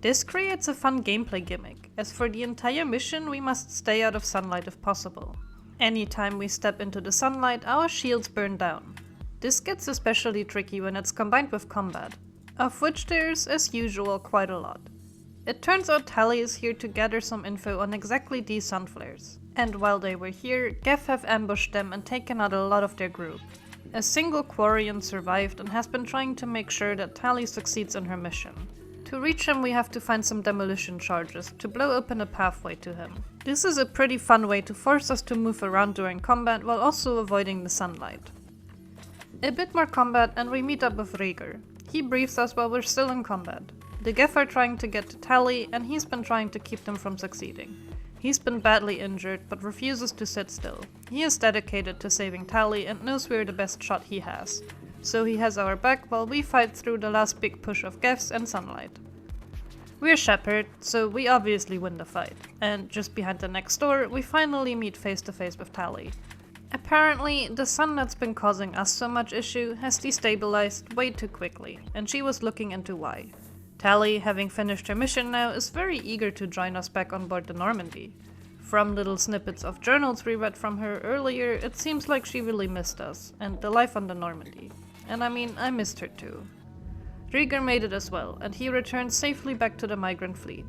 This creates a fun gameplay gimmick, as for the entire mission we must stay out of sunlight if possible. Anytime we step into the sunlight, our shields burn down. This gets especially tricky when it's combined with combat, of which there's, as usual, quite a lot. It turns out Tali is here to gather some info on exactly these sun flares. And while they were here, Geth have ambushed them and taken out a lot of their group. A single Quarian survived and has been trying to make sure that Tali succeeds in her mission. To reach him we have to find some demolition charges to blow open a pathway to him. This is a pretty fun way to force us to move around during combat while also avoiding the sunlight. A bit more combat and we meet up with Rhaegar. He briefs us while we're still in combat. The Geth are trying to get to Tali and he's been trying to keep them from succeeding. He's been badly injured but refuses to sit still. He is dedicated to saving Tali and knows we're the best shot he has. So he has our back while we fight through the last big push of Geths and sunlight. We're Shepard, so we obviously win the fight. And just behind the next door, we finally meet face to face with Tali. Apparently, the sun that's been causing us so much issue has destabilized way too quickly, and she was looking into why. Tali, having finished her mission now, is very eager to join us back on board the Normandy. From little snippets of journals we read from her earlier, it seems like she really missed us, and the life on the Normandy. And I mean, I missed her too. Rhaegar made it as well, and he returned safely back to the migrant fleet.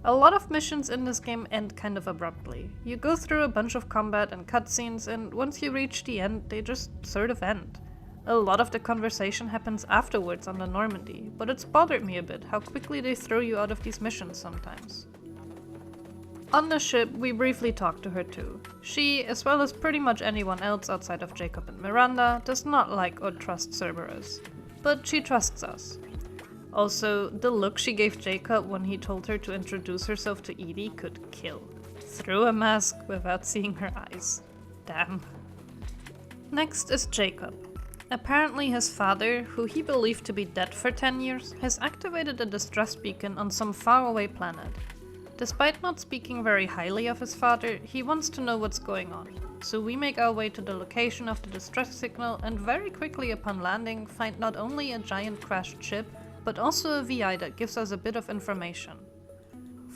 A lot of missions in this game end kind of abruptly. You go through a bunch of combat and cutscenes, and once you reach the end, they just sort of end. A lot of the conversation happens afterwards on the Normandy, but it's bothered me a bit how quickly they throw you out of these missions sometimes. On the ship, we briefly talk to her too. She, as well as pretty much anyone else outside of Jacob and Miranda, does not like or trust Cerberus. But she trusts us. Also, the look she gave Jacob when he told her to introduce herself to Edie could kill. Through a mask without seeing her eyes. Damn. Next is Jacob. Apparently his father, who he believed to be dead for 10 years, has activated a distress beacon on some faraway planet. Despite not speaking very highly of his father, he wants to know what's going on. So we make our way to the location of the distress signal and very quickly upon landing find not only a giant crashed ship, but also a VI that gives us a bit of information.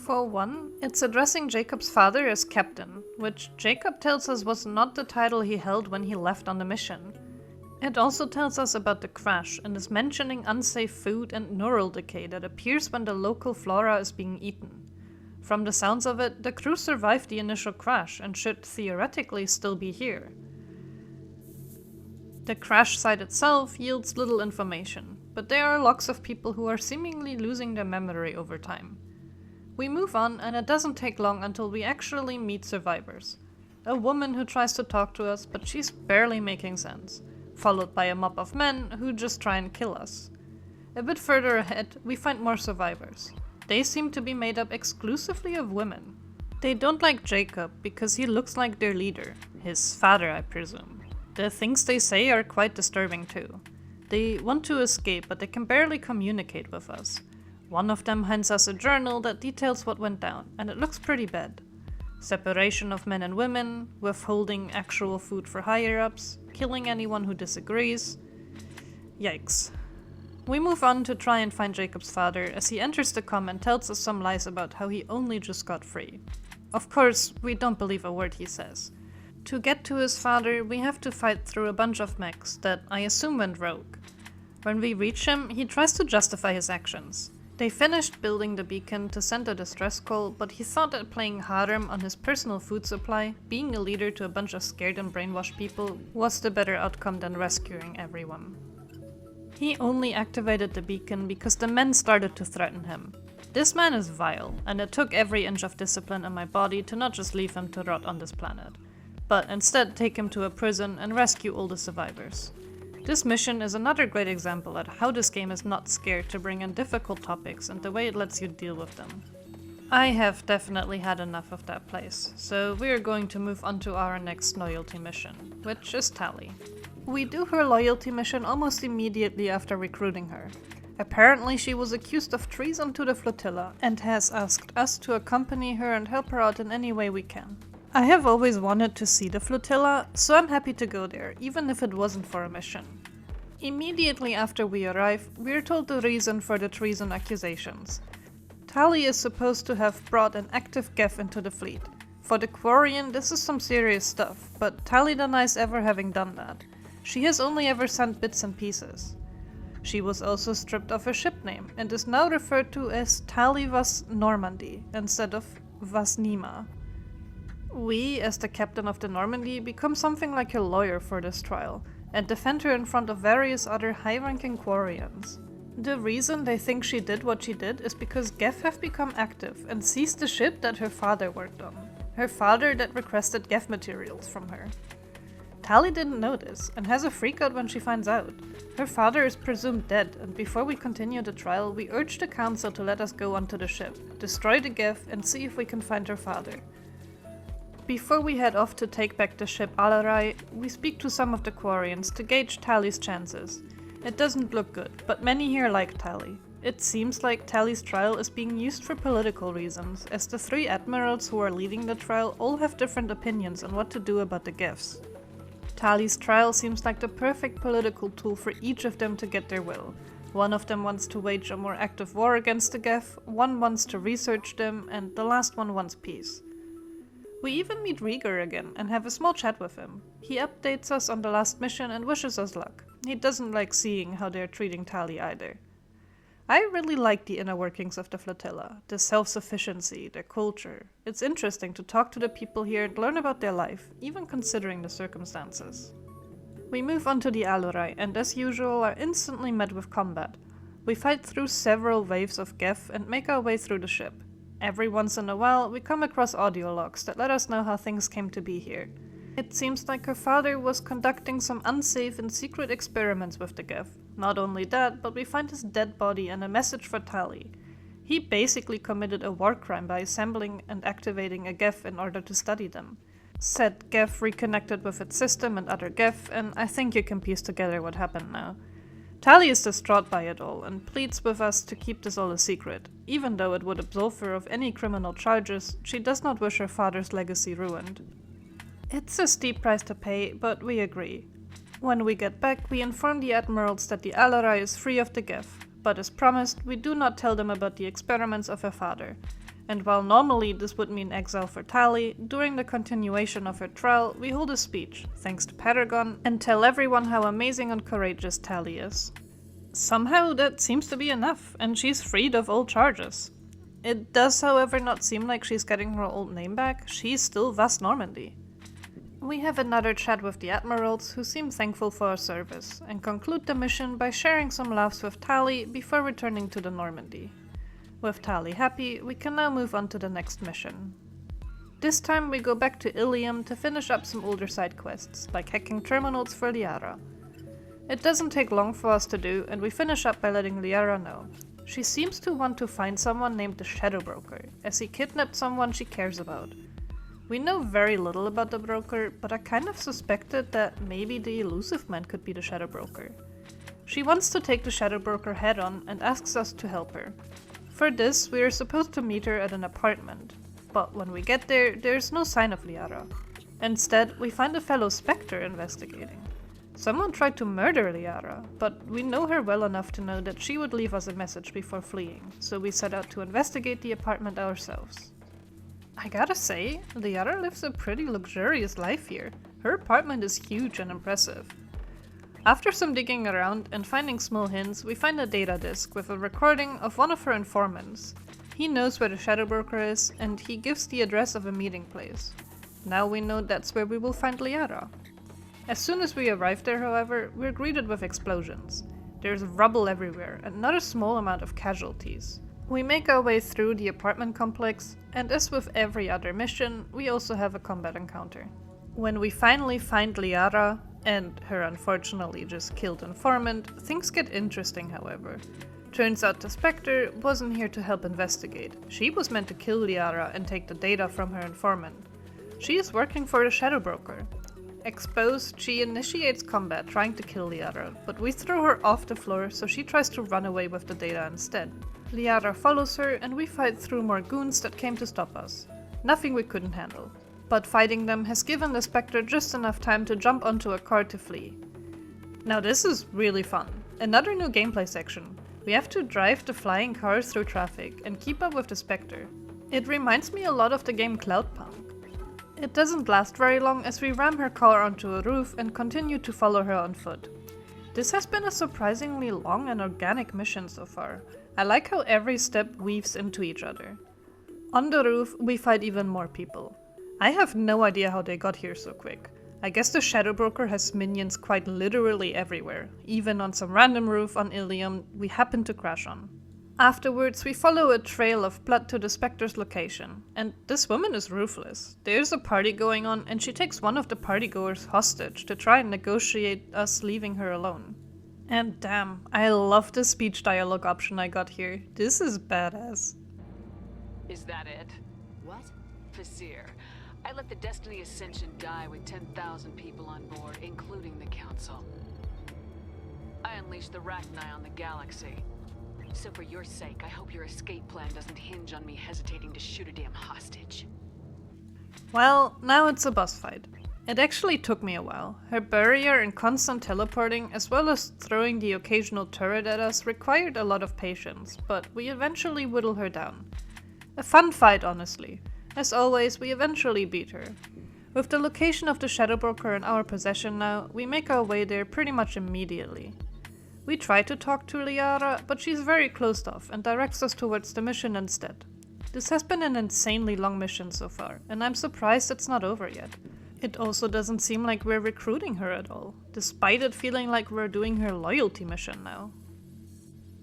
For one, it's addressing Jacob's father as Captain, which Jacob tells us was not the title he held when he left on the mission. It also tells us about the crash and is mentioning unsafe food and neural decay that appears when the local flora is being eaten. From the sounds of it, the crew survived the initial crash and should theoretically still be here. The crash site itself yields little information, but there are lots of people who are seemingly losing their memory over time. We move on, and it doesn't take long until we actually meet survivors. A woman who tries to talk to us, but she's barely making sense, followed by a mob of men who just try and kill us. A bit further ahead, we find more survivors. They seem to be made up exclusively of women. They don't like Jacob because he looks like their leader, his father, I presume. The things they say are quite disturbing too. They want to escape, but they can barely communicate with us. One of them hands us a journal that details what went down, and it looks pretty bad. Separation of men and women, withholding actual food for higher-ups, killing anyone who disagrees. Yikes. We move on to try and find Jacob's father as he enters the comm and tells us some lies about how he only just got free. Of course, we don't believe a word he says. To get to his father, we have to fight through a bunch of mechs that I assume went rogue. When we reach him, he tries to justify his actions. They finished building the beacon to send a distress call, but he thought that playing harem on his personal food supply, being a leader to a bunch of scared and brainwashed people, was the better outcome than rescuing everyone. He only activated the beacon because the men started to threaten him. This man is vile, and it took every inch of discipline in my body to not just leave him to rot on this planet, but instead take him to a prison and rescue all the survivors. This mission is another great example at how this game is not scared to bring in difficult topics and the way it lets you deal with them. I have definitely had enough of that place, so we are going to move on to our next loyalty mission, which is Tali. We do her loyalty mission almost immediately after recruiting her. Apparently she was accused of treason to the flotilla and has asked us to accompany her and help her out in any way we can. I have always wanted to see the flotilla, so I'm happy to go there, even if it wasn't for a mission. Immediately after we arrive, we're told the reason for the treason accusations. Tali is supposed to have brought an active Geth into the fleet. For the Quarian, this is some serious stuff, but Tali denies ever having done that. She has only ever sent bits and pieces. She was also stripped of her ship name, and is now referred to as Tali Vas Normandy, instead of Vasnima. We, as the captain of the Normandy, become something like a lawyer for this trial, and defend her in front of various other high-ranking Quarians. The reason they think she did what she did is because Geth have become active and seized the ship that her father worked on. Her father that requested Geth materials from her. Tali didn't know this, and has a freakout when she finds out. Her father is presumed dead, and before we continue the trial, we urge the council to let us go onto the ship, destroy the Geth, and see if we can find her father. Before we head off to take back the ship Alarai, we speak to some of the Quarians to gauge Tali's chances. It doesn't look good, but many here like Tali. It seems like Tali's trial is being used for political reasons, as the 3 admirals who are leading the trial all have different opinions on what to do about the Geths. Tali's trial seems like the perfect political tool for each of them to get their will. One of them wants to wage a more active war against the Geth, one wants to research them, and the last one wants peace. We even meet Rieger again and have a small chat with him. He updates us on the last mission and wishes us luck. He doesn't like seeing how they're treating Tali either. I really like the inner workings of the flotilla, the self-sufficiency, their culture. It's interesting to talk to the people here and learn about their life, even considering the circumstances. We move on to the Alurai and as usual are instantly met with combat. We fight through several waves of Geth and make our way through the ship. Every once in a while, we come across audio logs that let us know how things came to be here. It seems like her father was conducting some unsafe and secret experiments with the Geth. Not only that, but we find his dead body and a message for Tali. He basically committed a war crime by assembling and activating a Geth in order to study them. Said Geth reconnected with its system and other Geth, and I think you can piece together what happened now. Tali is distraught by it all and pleads with us to keep this all a secret. Even though it would absolve her of any criminal charges, she does not wish her father's legacy ruined. It's a steep price to pay, but we agree. When we get back, we inform the admirals that the Alarai is free of the Geth, but as promised, we do not tell them about the experiments of her father. and while normally this would mean exile for Tali, during the continuation of her trial, we hold a speech, thanks to Paragon, and tell everyone how amazing and courageous Tali is. Somehow that seems to be enough, and she's freed of all charges. It does, however, not seem like she's getting her old name back. She's still Vas Normandy. We have another chat with the Admirals, who seem thankful for our service, and conclude the mission by sharing some laughs with Tali before returning to the Normandy. With Tali happy, we can now move on to the next mission. This time we go back to Ilium to finish up some older side quests, like hacking terminals for Liara. It doesn't take long for us to do, and we finish up by letting Liara know. She seems to want to find someone named the Shadow Broker, as he kidnapped someone she cares about. We know very little about the Broker, but I kind of suspected that maybe the Elusive Man could be the Shadow Broker. She wants to take the Shadow Broker head on and asks us to help her. For this, we are supposed to meet her at an apartment, but when we get there, there's no sign of Liara. Instead, we find a fellow Spectre investigating. Someone tried to murder Liara, but we know her well enough to know that she would leave us a message before fleeing, so we set out to investigate the apartment ourselves. I gotta say, Liara lives a pretty luxurious life here. Her apartment is huge and impressive. After some digging around and finding small hints, we find a data disk with a recording of one of her informants. He knows where the Shadow Broker is, and he gives the address of a meeting place. Now we know that's where we will find Liara. As soon as we arrive there, however, we're greeted with explosions. There's rubble everywhere, and not a small amount of casualties. We make our way through the apartment complex, and as with every other mission, we also have a combat encounter. When we finally find Liara, and her unfortunately just killed informant, things get interesting, however. Turns out the Spectre wasn't here to help investigate. She was meant to kill Liara and take the data from her informant. She is working for the Shadow Broker. Exposed, she initiates combat trying to kill Liara, but we throw her off the floor, so she tries to run away with the data instead. Liara follows her, and we fight through more goons that came to stop us. Nothing we couldn't handle. But fighting them has given the Spectre just enough time to jump onto a car to flee. Now this is really fun. Another new gameplay section. We have to drive the flying cars through traffic and keep up with the Spectre. It reminds me a lot of the game Cloudpunk. It doesn't last very long as we ram her car onto a roof and continue to follow her on foot. This has been a surprisingly long and organic mission so far. I like how every step weaves into each other. On the roof, we fight even more people. I have no idea how they got here so quick. I guess the Shadow Broker has minions quite literally everywhere, even on some random roof on Ilium we happen to crash on. Afterwards, we follow a trail of blood to the Spectre's location, and this woman is ruthless. There's a party going on, and she takes one of the partygoers hostage to try and negotiate us leaving her alone. And damn, I love the speech dialogue option I got here. This is badass. Is that it? What? Fasir. I let the Destiny Ascension die with 10,000 people on board, including the Council. I unleashed the Rachni on the galaxy. So for your sake, I hope your escape plan doesn't hinge on me hesitating to shoot a damn hostage. Well, now it's a boss fight. It actually took me a while. Her barrier and constant teleporting, as well as throwing the occasional turret at us, required a lot of patience, but we eventually whittle her down. A fun fight, honestly. As always, we eventually beat her. With the location of the Shadow Broker in our possession now, we make our way there pretty much immediately. We try to talk to Liara, but she's very closed off and directs us towards the mission instead. This has been an insanely long mission so far, and I'm surprised it's not over yet. It also doesn't seem like we're recruiting her at all, despite it feeling like we're doing her loyalty mission now.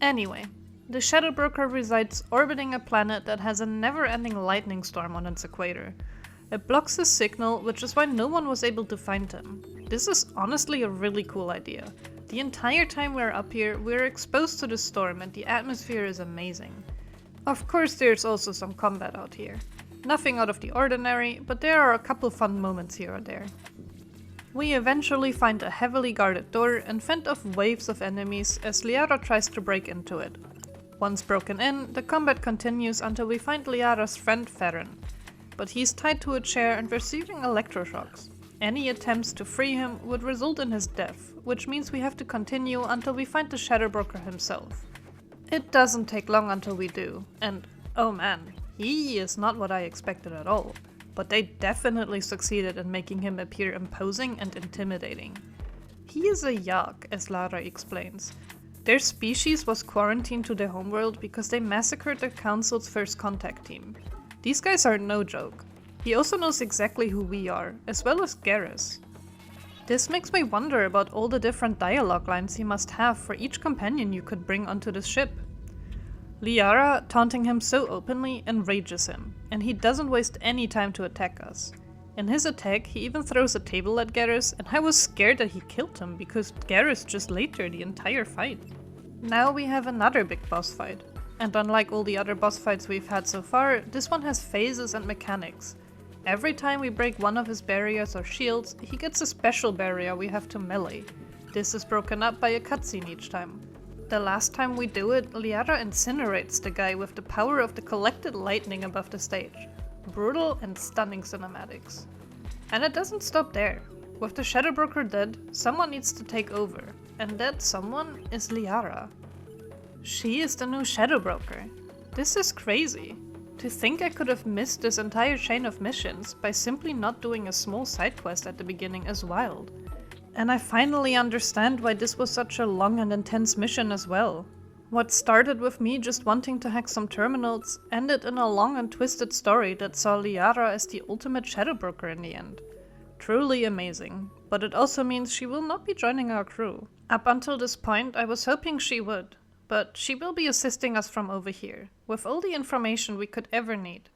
Anyway, the Shadow Broker resides orbiting a planet that has a never-ending lightning storm on its equator. It blocks his signal, which is why no one was able to find him. This is honestly a really cool idea. The entire time we're up here, we're exposed to the storm and the atmosphere is amazing. Of course, there's also some combat out here. Nothing out of the ordinary, but there are a couple fun moments here or there. We eventually find a heavily guarded door and fend off waves of enemies as Liara tries to break into it. Once broken in, the combat continues until we find Liara's friend Farron. But he's tied to a chair and receiving electroshocks. Any attempts to free him would result in his death, which means we have to continue until we find the Shadow Broker himself. It doesn't take long until we do, and oh man, He is not what I expected at all, but they definitely succeeded in making him appear imposing and intimidating. He is a Yak, as Liara explains. Their species was quarantined to their homeworld because they massacred the Council's first contact team. These guys are no joke. He also knows exactly who we are, as well as Garrus. This makes me wonder about all the different dialogue lines he must have for each companion you could bring onto the ship. Liara, taunting him so openly, enrages him, and he doesn't waste any time to attack us. In his attack, he even throws a table at Garrus, and I was scared that he killed him because Garrus just laid the entire fight. Now we have another big boss fight, and unlike all the other boss fights we've had so far, this one has phases and mechanics. Every time we break one of his barriers or shields, he gets a special barrier we have to melee. This is broken up by a cutscene each time. The last time we do it, Liara incinerates the guy with the power of the collected lightning above the stage. Brutal and stunning cinematics. And it doesn't stop there. With the Shadow Broker dead, someone needs to take over, and that someone is Liara. She is the new Shadow Broker. This is crazy. To think I could have missed this entire chain of missions by simply not doing a small side quest at the beginning is wild. And I finally understand why this was such a long and intense mission as well. What started with me just wanting to hack some terminals ended in a long and twisted story that saw Liara as the ultimate Shadow Broker in the end. Truly amazing, but it also means she will not be joining our crew. Up until this point I was hoping she would, but she will be assisting us from over here, with all the information we could ever need.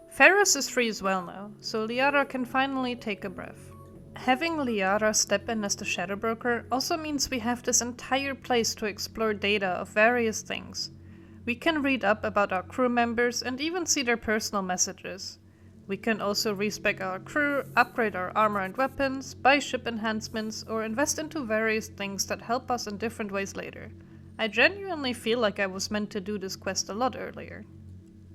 Ferris is free as well now, so Liara can finally take a breath. Having Liara step in as the Shadow Broker also means we have this entire place to explore data of various things. We can read up about our crew members and even see their personal messages. We can also respec our crew, upgrade our armor and weapons, buy ship enhancements, or invest into various things that help us in different ways later. I genuinely feel like I was meant to do this quest a lot earlier.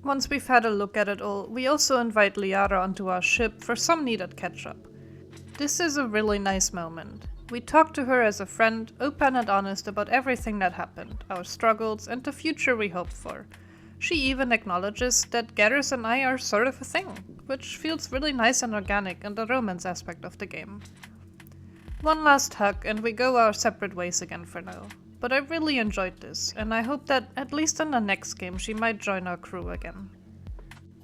Once we've had a look at it all, we also invite Liara onto our ship for some needed catch-up. This is a really nice moment. We talk to her as a friend, open and honest about everything that happened, our struggles, and the future we hope for. She even acknowledges that Garrus and I are sort of a thing, which feels really nice and organic in the romance aspect of the game. One last hug and we go our separate ways again for now. But I really enjoyed this, and I hope that at least in the next game she might join our crew again.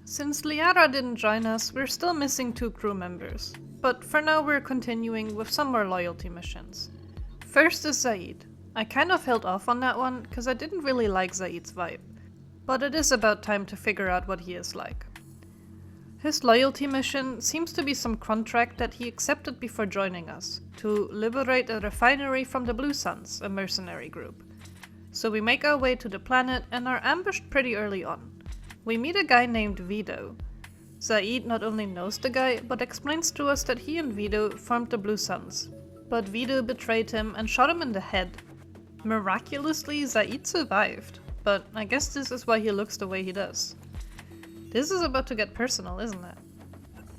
Since Liara didn't join us, we're still missing 2 crew members. But for now we're continuing with some more loyalty missions. First is Zaeed. I kind of held off on that one because I didn't really like Zaeed's vibe. But it is about time to figure out what he is like. His loyalty mission seems to be some contract that he accepted before joining us, to liberate a refinery from the Blue Suns, a mercenary group. So we make our way to the planet and are ambushed pretty early on. We meet a guy named Vito. Zaeed not only knows the guy, but explains to us that he and Vito formed the Blue Suns. But Vito betrayed him and shot him in the head. Miraculously, Zaeed survived, but I guess this is why he looks the way he does. This is about to get personal, isn't it?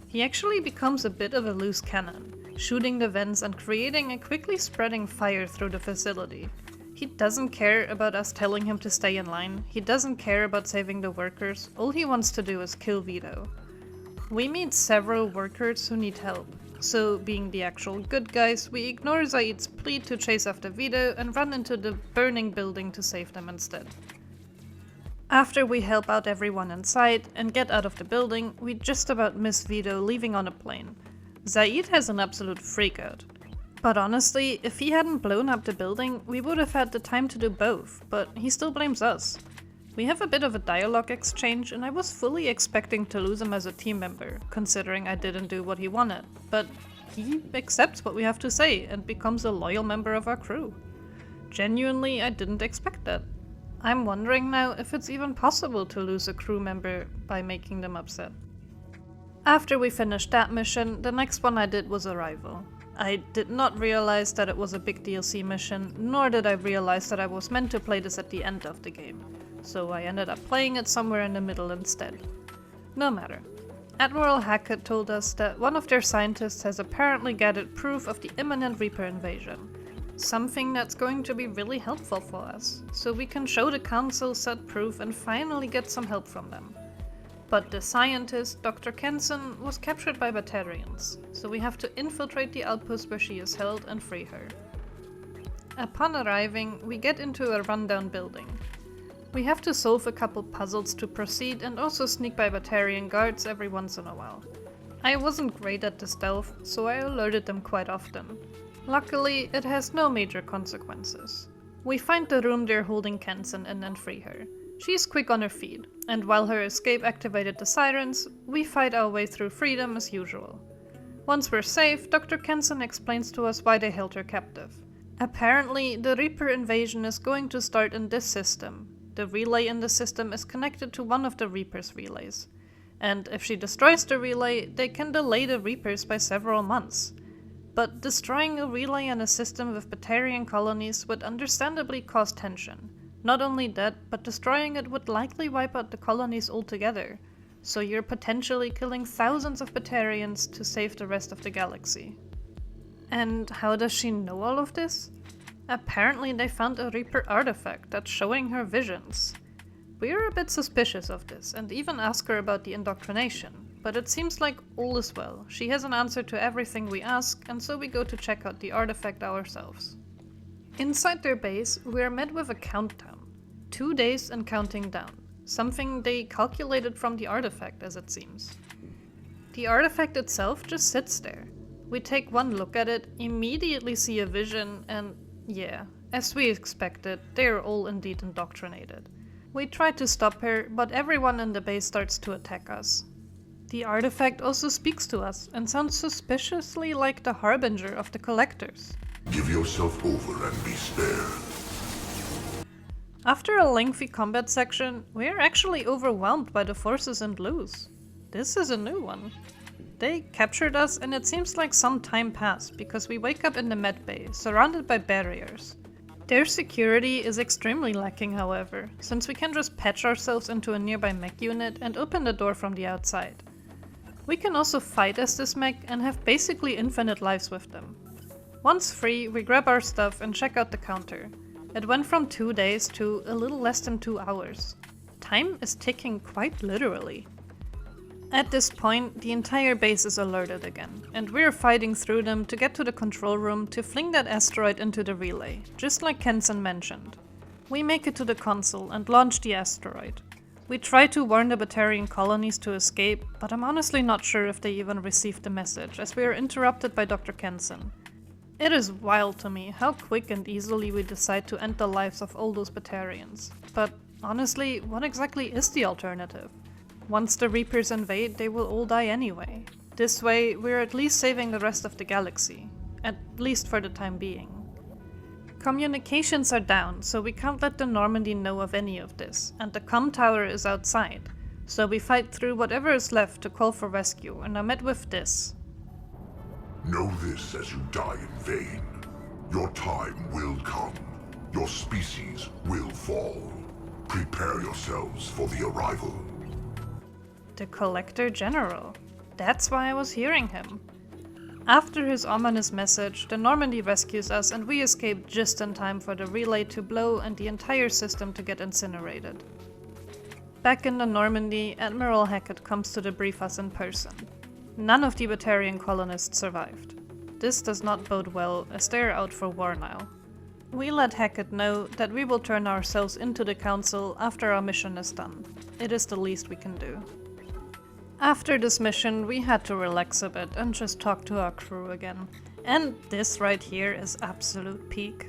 He actually becomes a bit of a loose cannon, shooting the vents and creating a quickly spreading fire through the facility. He doesn't care about us telling him to stay in line, he doesn't care about saving the workers, all he wants to do is kill Vito. We meet several workers who need help, so being the actual good guys, we ignore Zaeed's plea to chase after Vito and run into the burning building to save them instead. After we help out everyone inside and get out of the building, we just about miss Vito leaving on a plane. Zaeed has an absolute freakout. But honestly, if he hadn't blown up the building, we would have had the time to do both, but he still blames us. We have a bit of a dialogue exchange and I was fully expecting to lose him as a team member, considering I didn't do what he wanted, but he accepts what we have to say and becomes a loyal member of our crew. Genuinely, I didn't expect that. I'm wondering now if it's even possible to lose a crew member by making them upset. After we finished that mission, the next one I did was Arrival. I did not realize that it was a big DLC mission, nor did I realize that I was meant to play this at the end of the game, so I ended up playing it somewhere in the middle instead. No matter. Admiral Hackett told us that one of their scientists has apparently gathered proof of the imminent Reaper invasion. Something that's going to be really helpful for us, so we can show the Council said proof and finally get some help from them. But the scientist, Dr. Kenson, was captured by Batarians, so we have to infiltrate the outpost where she is held and free her. Upon arriving, we get into a rundown building. We have to solve a couple puzzles to proceed and also sneak by Batarian guards every once in a while. I wasn't great at the stealth, so I alerted them quite often. Luckily, it has no major consequences. We find the room they're holding Kenson in and free her. She's quick on her feet, and while her escape activated the sirens, we fight our way through freedom as usual. Once we're safe, Dr. Kenson explains to us why they held her captive. Apparently, the Reaper invasion is going to start in this system. The relay in the system is connected to one of the Reaper's relays. And if she destroys the relay, they can delay the Reapers by several months. But destroying a relay in a system with Batarian colonies would understandably cause tension. Not only that, but destroying it would likely wipe out the colonies altogether. So you're potentially killing thousands of Batarians to save the rest of the galaxy. And how does she know all of this? Apparently they found a Reaper artifact that's showing her visions. We're a bit suspicious of this and even ask her about the indoctrination, but it seems like all is well. She has an answer to everything we ask, and so we go to check out the artifact ourselves. Inside their base, we are met with a countdown. 2 days and counting down. Something they calculated from the artifact, as it seems. The artifact itself just sits there. We take one look at it, immediately see a vision, and yeah, as we expected, they are all indeed indoctrinated. We try to stop her, but everyone in the base starts to attack us. The artifact also speaks to us and sounds suspiciously like the harbinger of the collectors. Give yourself over and be spared. After a lengthy combat section, we are actually overwhelmed by the forces and lose. This is a new one. They captured us and it seems like some time passed because we wake up in the med bay, surrounded by barriers. Their security is extremely lacking, however, since we can just patch ourselves into a nearby mech unit and open the door from the outside. We can also fight as this mech and have basically infinite lives with them. Once free, we grab our stuff and check out the counter. It went from 2 days to a little less than 2 hours. Time is ticking quite literally. At this point, the entire base is alerted again, and we're fighting through them to get to the control room to fling that asteroid into the relay, just like Kenson mentioned. We make it to the console and launch the asteroid. We try to warn the Batarian colonies to escape, but I'm honestly not sure if they even received the message, as we are interrupted by Dr. Kenson. It is wild to me how quick and easily we decide to end the lives of all those Batarians. But honestly, what exactly is the alternative? Once the Reapers invade, they will all die anyway. This way, we're at least saving the rest of the galaxy. At least for the time being. Communications are down, so we can't let the Normandy know of any of this, and the comm tower is outside. So we fight through whatever is left to call for rescue, and are met with this. Know this as you die in vain. Your time will come. Your species will fall. Prepare yourselves for the arrival. The Collector General. That's why I was hearing him. After his ominous message, the Normandy rescues us and we escape just in time for the relay to blow and the entire system to get incinerated. Back in the Normandy, Admiral Hackett comes to debrief us in person. None of the Batarian colonists survived. This does not bode well, as they are out for war now. We let Hackett know that we will turn ourselves into the Council after our mission is done. It is the least we can do. After this mission, we had to relax a bit and just talk to our crew again. And this right here is absolute peak.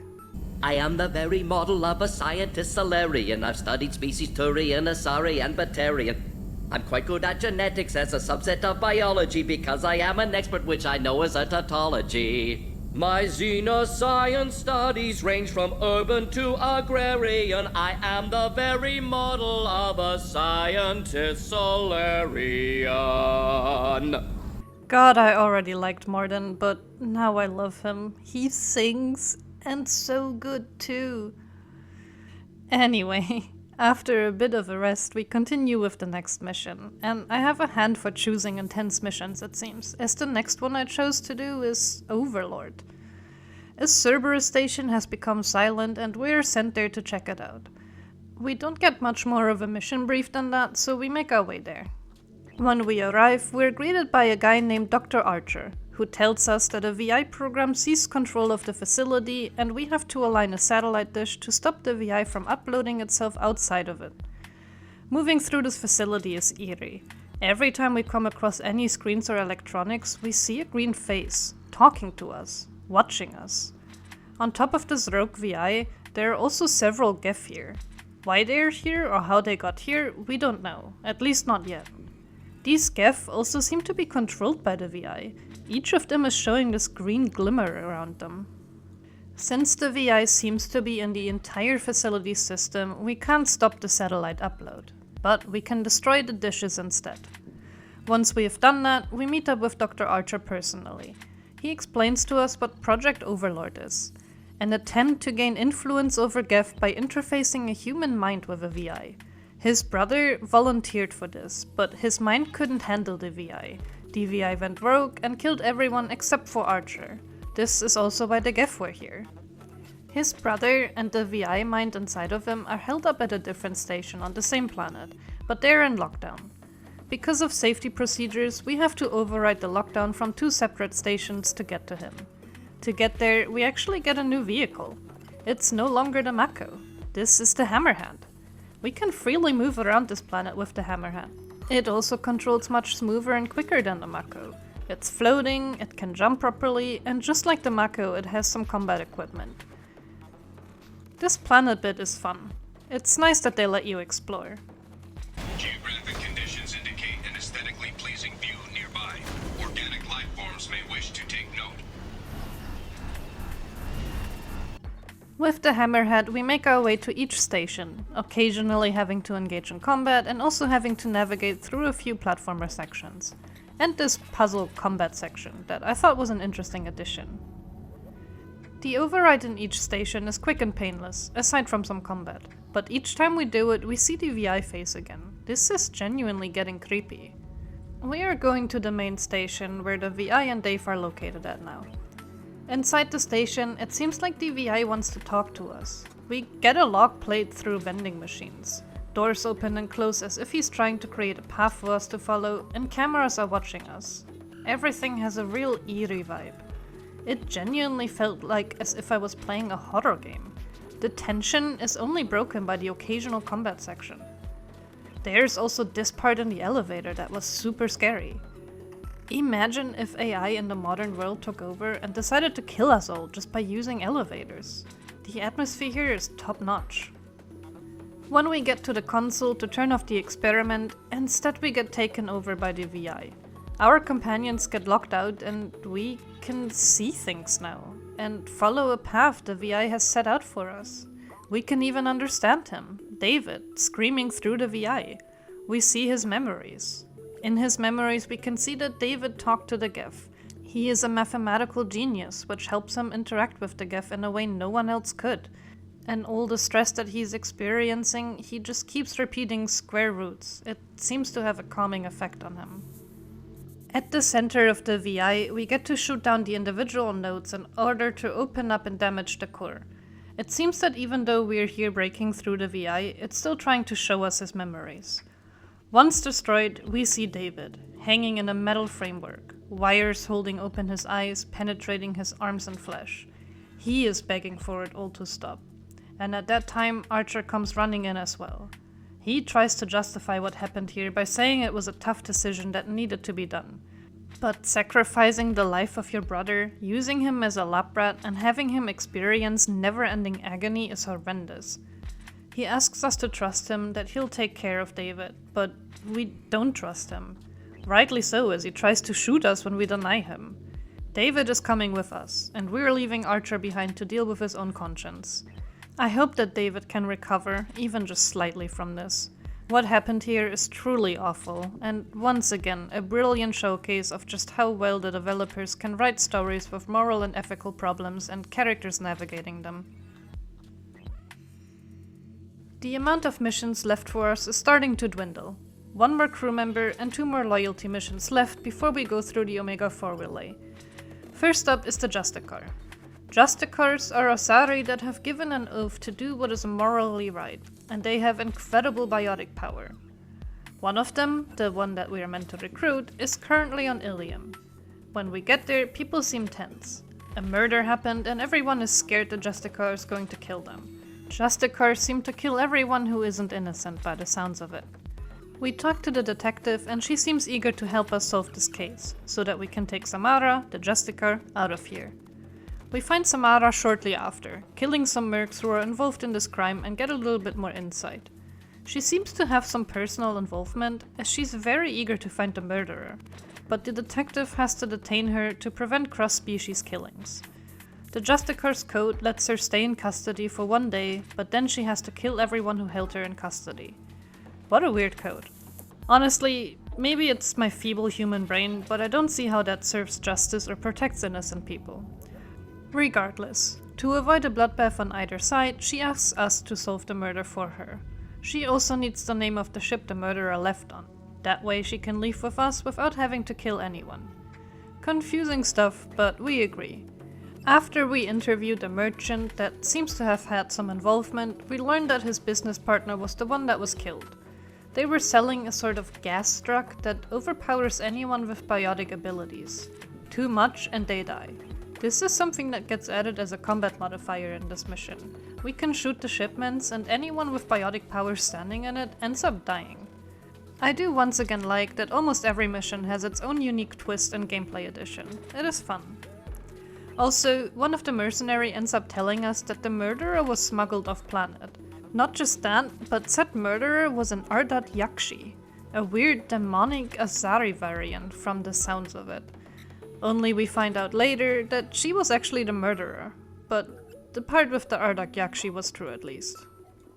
I am the very model of a scientist Solarian. I've studied species Turian, Asari, and Batarian. I'm quite good at genetics as a subset of biology because I am an expert, which I know is a tautology. My xenoscience studies range from urban to agrarian. I am the very model of a scientist Solarian. God, I already liked Mordin, but now I love him. He sings, and so good too. Anyway, after a bit of a rest, we continue with the next mission, and I have a hand for choosing intense missions, it seems, as the next one I chose to do is Overlord. A Cerberus station has become silent and we're sent there to check it out. We don't get much more of a mission brief than that, so we make our way there. When we arrive, we're greeted by a guy named Dr. Archer, who tells us that a VI program seized control of the facility and we have to align a satellite dish to stop the VI from uploading itself outside of it. Moving through this facility is eerie. Every time we come across any screens or electronics, we see a green face, talking to us, watching us. On top of this rogue VI, there are also several Geth here. Why they're here or how they got here, we don't know, at least not yet. These Geth also seem to be controlled by the VI. Each of them is showing this green glimmer around them. Since the VI seems to be in the entire facility system, we can't stop the satellite upload, but we can destroy the dishes instead. Once we have done that, we meet up with Dr. Archer personally. He explains to us what Project Overlord is, an attempt to gain influence over Geth by interfacing a human mind with a VI. His brother volunteered for this, but his mind couldn't handle the VI. The VI went rogue and killed everyone except for Archer. This is also why the Geth were here. His brother and the VI mind inside of him are held up at a different station on the same planet, but they're in lockdown. Because of safety procedures, we have to override the lockdown from 2 separate stations to get to him. To get there, we actually get a new vehicle. It's no longer the Mako. This is the Hammerhand. We can freely move around this planet with the Hammerhand. It also controls much smoother and quicker than the Mako. It's floating, it can jump properly, and just like the Mako, it has some combat equipment. This planet bit is fun. It's nice that they let you explore. Geographic conditions indicate an aesthetically pleasing view nearby. Organic life forms may wish to take note. With the Hammerhead, we make our way to each station, occasionally having to engage in combat and also having to navigate through a few platformer sections. And this puzzle combat section that I thought was an interesting addition. The override in each station is quick and painless, aside from some combat, but each time we do it, we see the VI face again. This is genuinely getting creepy. We are going to the main station where the VI and Dave are located at now. Inside the station, it seems like the VI wants to talk to us. We get a log played through vending machines. Doors open and close as if he's trying to create a path for us to follow, and cameras are watching us. Everything has a real eerie vibe. It genuinely felt like as if I was playing a horror game. The tension is only broken by the occasional combat section. There's also this part in the elevator that was super scary. Imagine if AI in the modern world took over and decided to kill us all just by using elevators. The atmosphere here is top notch. When we get to the console to turn off the experiment, instead we get taken over by the VI. Our companions get locked out and we can see things now, and follow a path the VI has set out for us. We can even understand him, David, screaming through the VI. We see his memories. In his memories we can see that David talked to the Geth. He is a mathematical genius, which helps him interact with the Geth in a way no one else could. And all the stress that he's experiencing, he just keeps repeating square roots. It seems to have a calming effect on him. At the center of the VI, we get to shoot down the individual nodes in order to open up and damage the core. It seems that even though we're here breaking through the VI, it's still trying to show us his memories. Once destroyed, we see David, hanging in a metal framework, wires holding open his eyes, penetrating his arms and flesh. He is begging for it all to stop. And at that time, Archer comes running in as well. He tries to justify what happened here by saying it was a tough decision that needed to be done. But sacrificing the life of your brother, using him as a lab rat, and having him experience never-ending agony is horrendous. He asks us to trust him, that he'll take care of David, but we don't trust him. Rightly so, as he tries to shoot us when we deny him. David is coming with us, and we're leaving Archer behind to deal with his own conscience. I hope that David can recover, even just slightly from this. What happened here is truly awful, and once again, a brilliant showcase of just how well the developers can write stories with moral and ethical problems and characters navigating them. The amount of missions left for us is starting to dwindle. 1 more crew member and 2 more loyalty missions left before we go through the Omega 4 relay. First up is the Justicar. Justicars are Asari that have given an oath to do what is morally right, and they have incredible biotic power. One of them, the one that we are meant to recruit, is currently on Ilium. When we get there, people seem tense. A murder happened and everyone is scared the Justicar is going to kill them. Justicar seem to kill everyone who isn't innocent by the sounds of it. We talk to the detective and she seems eager to help us solve this case, so that we can take Samara, the Justicar, out of here. We find Samara shortly after, killing some mercs who are involved in this crime and get a little bit more insight. She seems to have some personal involvement, as she's very eager to find the murderer, but the detective has to detain her to prevent cross-species killings. The Justicar's code lets her stay in custody for 1 day, but then she has to kill everyone who held her in custody. What a weird code. Honestly, maybe it's my feeble human brain, but I don't see how that serves justice or protects innocent people. Regardless, to avoid a bloodbath on either side, she asks us to solve the murder for her. She also needs the name of the ship the murderer left on. That way she can leave with us without having to kill anyone. Confusing stuff, but we agree. After we interview the merchant that seems to have had some involvement, we learn that his business partner was the one that was killed. They were selling a sort of gas drug that overpowers anyone with biotic abilities. Too much and they die. This is something that gets added as a combat modifier in this mission. We can shoot the shipments and anyone with biotic powers standing in it ends up dying. I do once again like that almost every mission has its own unique twist and gameplay addition. It is fun. Also, one of the mercenary ends up telling us that the murderer was smuggled off planet. Not just that, but said murderer was an Ardat Yakshi, a weird demonic Azari variant from the sounds of it. Only we find out later that she was actually the murderer, but the part with the Ardat Yakshi was true at least.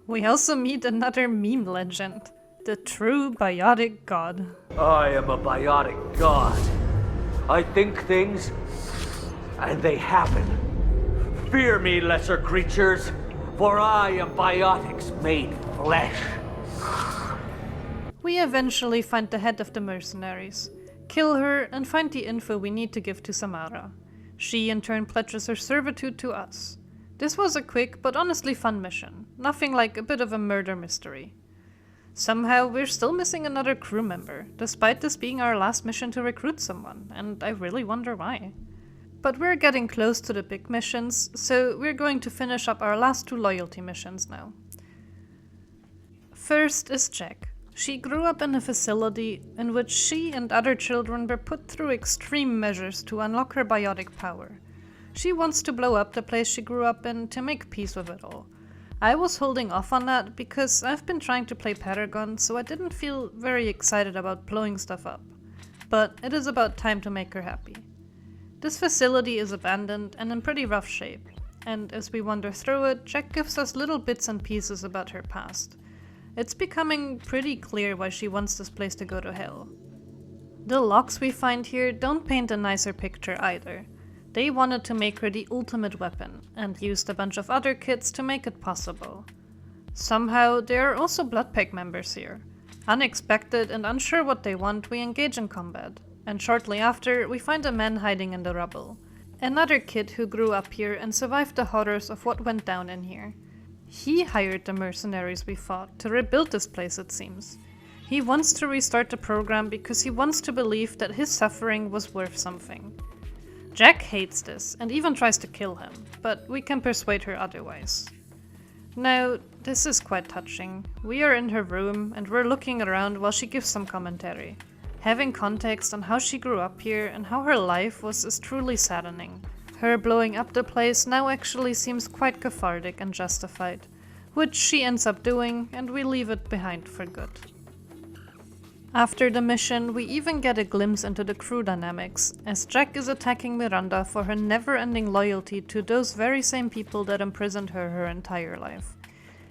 We also meet another meme legend, the true biotic god. I am a biotic god. I think things, and they happen. Fear me, lesser creatures, for I am biotics made flesh. We eventually find the head of the mercenaries, kill her, and find the info we need to give to Samara. She in turn pledges her servitude to us. This was a quick but honestly fun mission, nothing like a bit of a murder mystery. Somehow we're still missing another crew member, despite this being our last mission to recruit someone, and I really wonder why. But we're getting close to the big missions, so we're going to finish up our last 2 loyalty missions now. First is Jack. She grew up in a facility in which she and other children were put through extreme measures to unlock her biotic power. She wants to blow up the place she grew up in to make peace with it all. I was holding off on that because I've been trying to play Paragon, so I didn't feel very excited about blowing stuff up. But it is about time to make her happy. This facility is abandoned and in pretty rough shape, and as we wander through it, Jack gives us little bits and pieces about her past. It's becoming pretty clear why she wants this place to go to hell. The locks we find here don't paint a nicer picture either. They wanted to make her the ultimate weapon, and used a bunch of other kits to make it possible. Somehow, there are also Bloodpack members here. Unexpected and unsure what they want, we engage in combat. And shortly after, we find a man hiding in the rubble. Another kid who grew up here and survived the horrors of what went down in here. He hired the mercenaries we fought to rebuild this place, it seems. He wants to restart the program because he wants to believe that his suffering was worth something. Jack hates this and even tries to kill him, but we can persuade her otherwise. Now, this is quite touching. We are in her room and we're looking around while she gives some commentary. Having context on how she grew up here and how her life was is truly saddening. Her blowing up the place now actually seems quite cathartic and justified, which she ends up doing, and we leave it behind for good. After the mission, we even get a glimpse into the crew dynamics, as Jack is attacking Miranda for her never-ending loyalty to those very same people that imprisoned her entire life.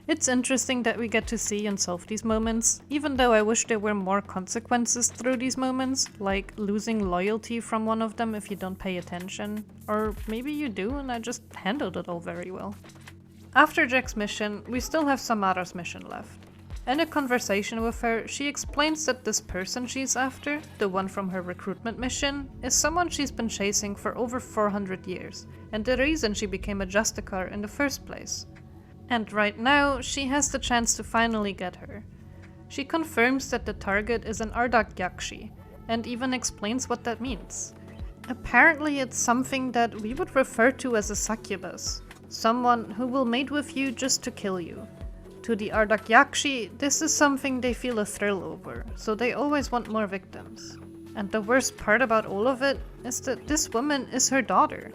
It's interesting that we get to see and solve these moments, even though I wish there were more consequences through these moments, like losing loyalty from one of them if you don't pay attention. Or maybe you do and I just handled it all very well. After Jack's mission, we still have Samara's mission left. In a conversation with her, she explains that this person she's after, the one from her recruitment mission, is someone she's been chasing for over 400 years, and the reason she became a Justicar in the first place. And right now, she has the chance to finally get her. She confirms that the target is an Ardak Yakshi, and even explains what that means. Apparently it's something that we would refer to as a succubus, someone who will mate with you just to kill you. To the Ardak Yakshi, this is something they feel a thrill over, so they always want more victims. And the worst part about all of it is that this woman is her daughter.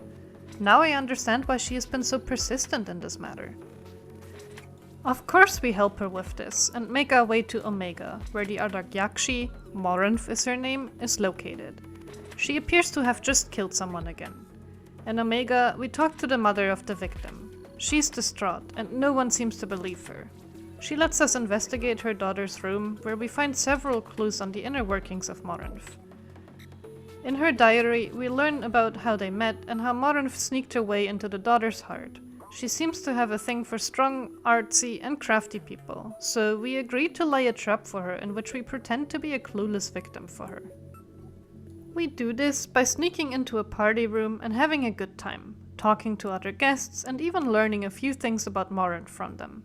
Now I understand why she has been so persistent in this matter. Of course we help her with this, and make our way to Omega, where the Ardak Yakshi, Morinth is her name, is located. She appears to have just killed someone again. In Omega, we talk to the mother of the victim. She's distraught, and no one seems to believe her. She lets us investigate her daughter's room, where we find several clues on the inner workings of Morinth. In her diary, we learn about how they met and how Morinth sneaked her way into the daughter's heart. She seems to have a thing for strong, artsy, and crafty people, so we agree to lay a trap for her in which we pretend to be a clueless victim for her. We do this by sneaking into a party room and having a good time, talking to other guests and even learning a few things about Morinth from them.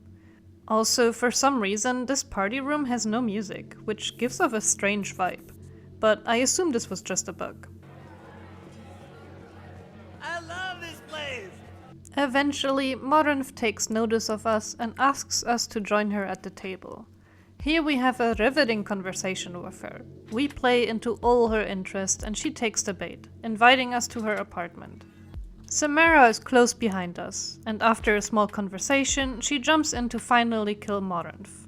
Also, for some reason, this party room has no music, which gives off a strange vibe, but I assume this was just a bug. I love this place! Eventually, Morinth takes notice of us and asks us to join her at the table. Here we have a riveting conversation with her. We play into all her interests and she takes the bait, inviting us to her apartment. Samara is close behind us, and after a small conversation, she jumps in to finally kill Morinth.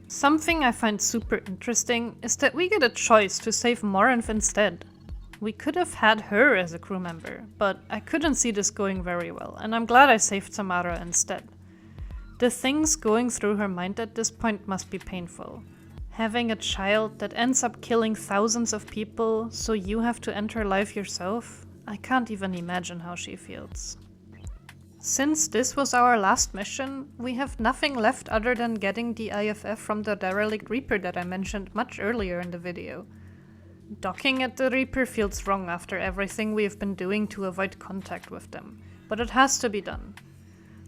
Something I find super interesting is that we get a choice to save Morinth instead. We could have had her as a crew member, but I couldn't see this going very well, and I'm glad I saved Samara instead. The things going through her mind at this point must be painful. Having a child that ends up killing thousands of people, so you have to end her life yourself? I can't even imagine how she feels. Since this was our last mission, we have nothing left other than getting the IFF from the derelict Reaper that I mentioned much earlier in the video. Docking at the Reaper feels wrong after everything we have been doing to avoid contact with them, but it has to be done.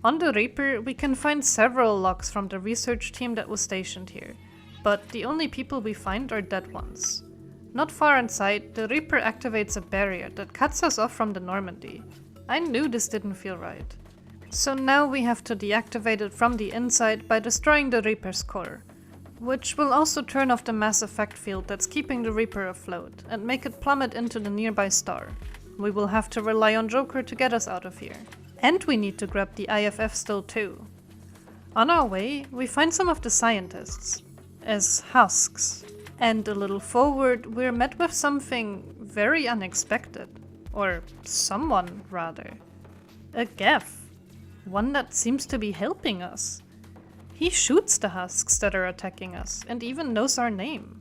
On the Reaper, we can find several logs from the research team that was stationed here, but the only people we find are dead ones. Not far inside, the Reaper activates a barrier that cuts us off from the Normandy. I knew this didn't feel right. So now we have to deactivate it from the inside by destroying the Reaper's core, which will also turn off the mass effect field that's keeping the Reaper afloat and make it plummet into the nearby star. We will have to rely on Joker to get us out of here. And we need to grab the IFF still too. On our way, we find some of the scientists as husks. And a little forward, we're met with something very unexpected. Or someone, rather. A Geth. One that seems to be helping us. He shoots the husks that are attacking us, and even knows our name.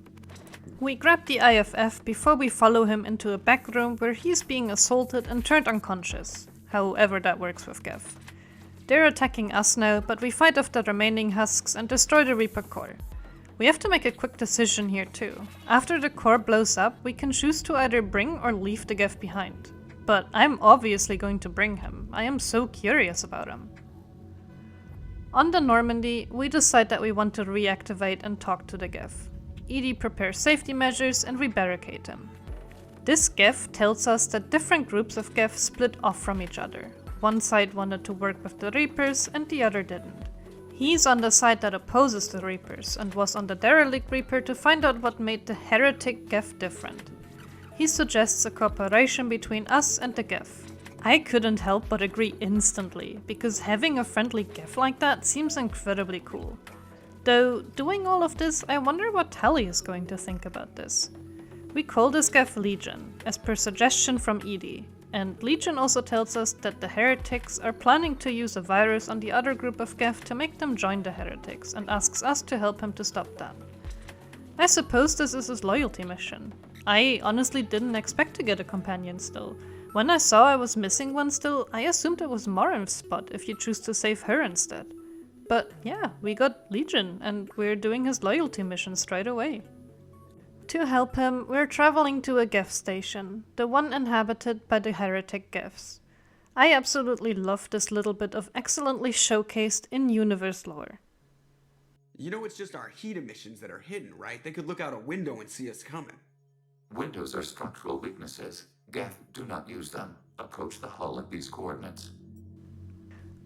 We grab the IFF before we follow him into a back room where he's being assaulted and turned unconscious. However that works with Geth. They're attacking us now, but we fight off the remaining husks and destroy the Reaper core. We have to make a quick decision here too. After the core blows up, we can choose to either bring or leave the Geth behind. But I'm obviously going to bring him. I am so curious about him. On the Normandy, we decide that we want to reactivate and talk to the Geth. Edie prepares safety measures and we barricade him. This Geth tells us that different groups of Geth split off from each other. One side wanted to work with the Reapers and the other didn't. He's on the side that opposes the Reapers and was on the derelict Reaper to find out what made the heretic Geth different. He suggests a cooperation between us and the Geth. I couldn't help but agree instantly, because having a friendly Geth like that seems incredibly cool. Though, doing all of this, I wonder what Tali is going to think about this. We call this Geth Legion, as per suggestion from Edie, and Legion also tells us that the heretics are planning to use a virus on the other group of Geth to make them join the heretics, and asks us to help him to stop that. I suppose this is his loyalty mission. I honestly didn't expect to get a companion still. When I saw I was missing one still, I assumed it was Morinth's spot if you choose to save her instead. But yeah, we got Legion, and we're doing his loyalty mission straight away. To help him, we're traveling to a Geth station, the one inhabited by the heretic Geths. I absolutely love this little bit of excellently showcased in-universe lore. You know it's just our heat emissions that are hidden, right? They could look out a window and see us coming. Windows are structural weaknesses. Geth, do not use them. Approach the hull at these coordinates.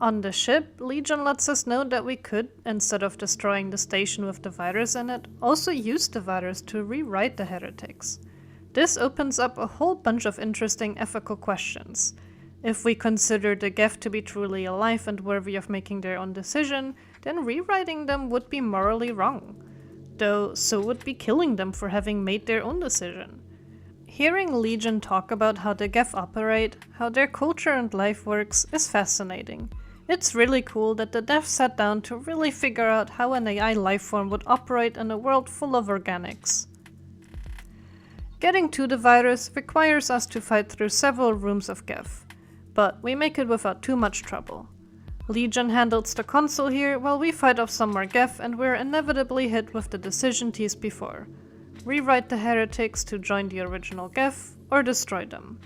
On the ship, Legion lets us know that we could, instead of destroying the station with the virus in it, also use the virus to rewrite the heretics. This opens up a whole bunch of interesting ethical questions. If we consider the Geth to be truly alive and worthy of making their own decision, then rewriting them would be morally wrong. Though, so would be killing them for having made their own decision. Hearing Legion talk about how the Geth operate, how their culture and life works, is fascinating. It's really cool that the devs sat down to really figure out how an AI lifeform would operate in a world full of organics. Getting to the virus requires us to fight through several rooms of Geth, but we make it without too much trouble. Legion handles the console here while we fight off some more Geth, and we're inevitably hit with the decision teased before. Rewrite the heretics to join the original Geth, or destroy them.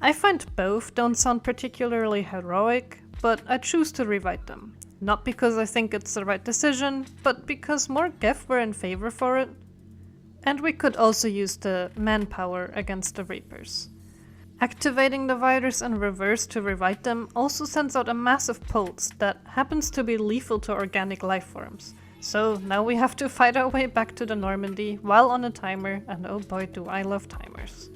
I find both don't sound particularly heroic, but I choose to rewrite them. Not because I think it's the right decision, but because more Geth were in favor for it. And we could also use the manpower against the Reapers. Activating the virus in reverse to rewrite them also sends out a massive pulse that happens to be lethal to organic lifeforms. So now we have to fight our way back to the Normandy while on a timer, and oh boy do I love timers.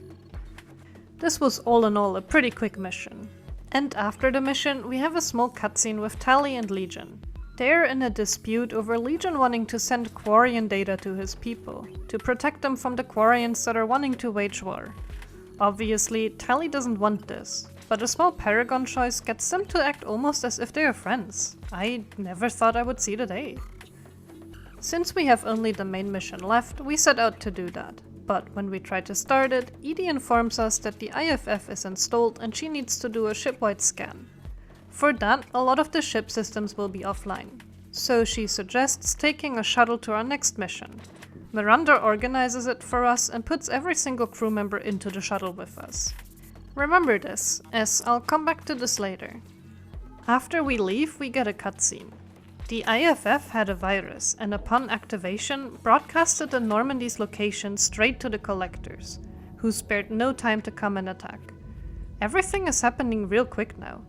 This was all in all a pretty quick mission. And after the mission, we have a small cutscene with Tali and Legion. They're in a dispute over Legion wanting to send Quarian data to his people, to protect them from the Quarians that are wanting to wage war. Obviously, Tali doesn't want this, but a small Paragon choice gets them to act almost as if they are friends. I never thought I would see the day. Since we have only the main mission left, we set out to do that. But when we try to start it, Edie informs us that the IFF is installed and she needs to do a ship-wide scan. For that, a lot of the ship systems will be offline. So she suggests taking a shuttle to our next mission. Miranda organizes it for us and puts every single crew member into the shuttle with us. Remember this, as I'll come back to this later. After we leave, we get a cutscene. The IFF had a virus, and upon activation, broadcasted the Normandy's location straight to the Collectors, who spared no time to come and attack. Everything is happening real quick now.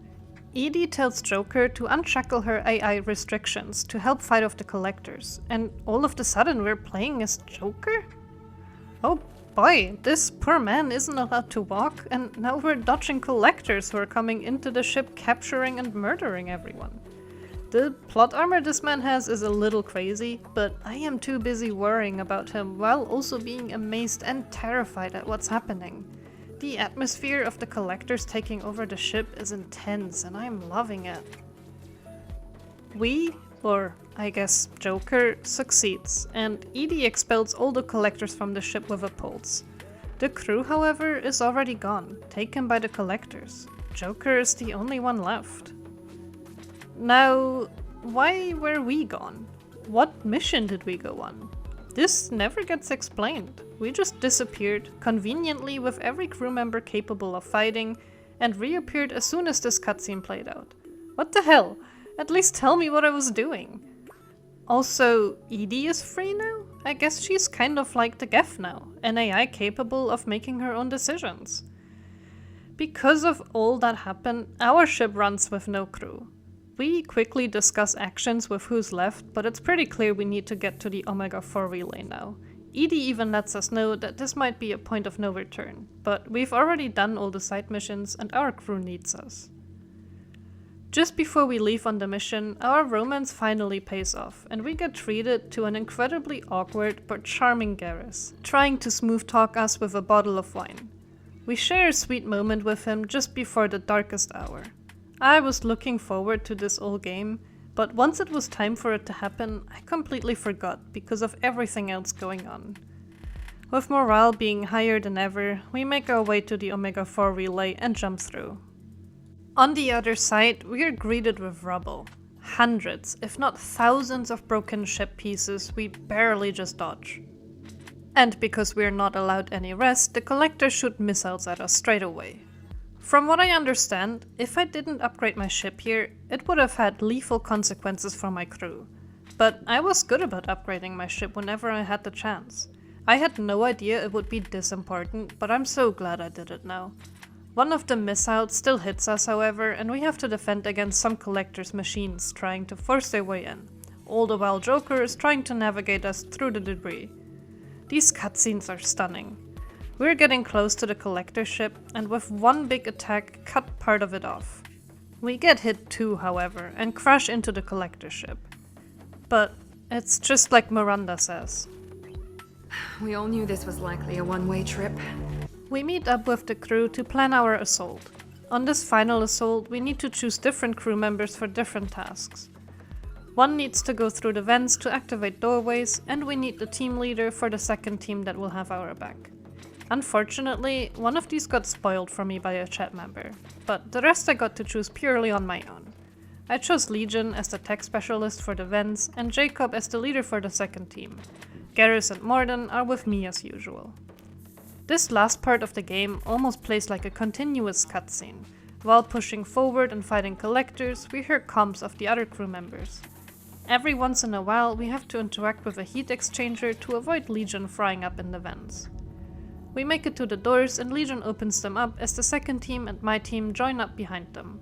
Edie tells Joker to unshackle her AI restrictions to help fight off the Collectors, and all of a sudden we're playing as Joker? Oh boy, this poor man isn't allowed to walk, and now we're dodging Collectors who are coming into the ship, capturing and murdering everyone. The plot armor this man has is a little crazy, but I am too busy worrying about him while also being amazed and terrified at what's happening. The atmosphere of the Collectors taking over the ship is intense and I'm loving it. We, or I guess Joker, succeeds, and Edie expels all the Collectors from the ship with a pulse. The crew, however, is already gone, taken by the Collectors. Joker is the only one left. Now, why were we gone? What mission did we go on? This never gets explained. We just disappeared, conveniently with every crew member capable of fighting, and reappeared as soon as this cutscene played out. What the hell? At least tell me what I was doing. Also, Edie is free now? I guess she's kind of like the Geth now, an AI capable of making her own decisions. Because of all that happened, our ship runs with no crew. We quickly discuss actions with who's left, but it's pretty clear we need to get to the Omega-4 relay now. Edie even lets us know that this might be a point of no return, but we've already done all the side missions and our crew needs us. Just before we leave on the mission, our romance finally pays off, and we get treated to an incredibly awkward but charming Garrus, trying to smooth talk us with a bottle of wine. We share a sweet moment with him just before the darkest hour. I was looking forward to this all game, but once it was time for it to happen, I completely forgot because of everything else going on. With morale being higher than ever, we make our way to the Omega-4 relay and jump through. On the other side, we are greeted with rubble. Hundreds, if not thousands of broken ship pieces we barely just dodge. And because we are not allowed any rest, the Collectors shoot missiles at us straight away. From what I understand, if I didn't upgrade my ship here, it would have had lethal consequences for my crew. But I was good about upgrading my ship whenever I had the chance. I had no idea it would be this important, but I'm so glad I did it now. One of the missiles still hits us, however, and we have to defend against some collector's machines trying to force their way in. All the while Joker is trying to navigate us through the debris. These cutscenes are stunning. We're getting close to the collector ship, and with one big attack, cut part of it off. We get hit too, however, and crash into the collector ship. But it's just like Miranda says. We all knew this was likely a one-way trip. We meet up with the crew to plan our assault. On this final assault, we need to choose different crew members for different tasks. One needs to go through the vents to activate doorways, and we need the team leader for the second team that will have our back. Unfortunately, one of these got spoiled for me by a chat member, but the rest I got to choose purely on my own. I chose Legion as the tech specialist for the vents, and Jacob as the leader for the second team. Garrus and Mordin are with me as usual. This last part of the game almost plays like a continuous cutscene. While pushing forward and fighting collectors, we hear comms of the other crew members. Every once in a while, we have to interact with a heat exchanger to avoid Legion frying up in the vents. We make it to the doors and Legion opens them up as the second team and my team join up behind them.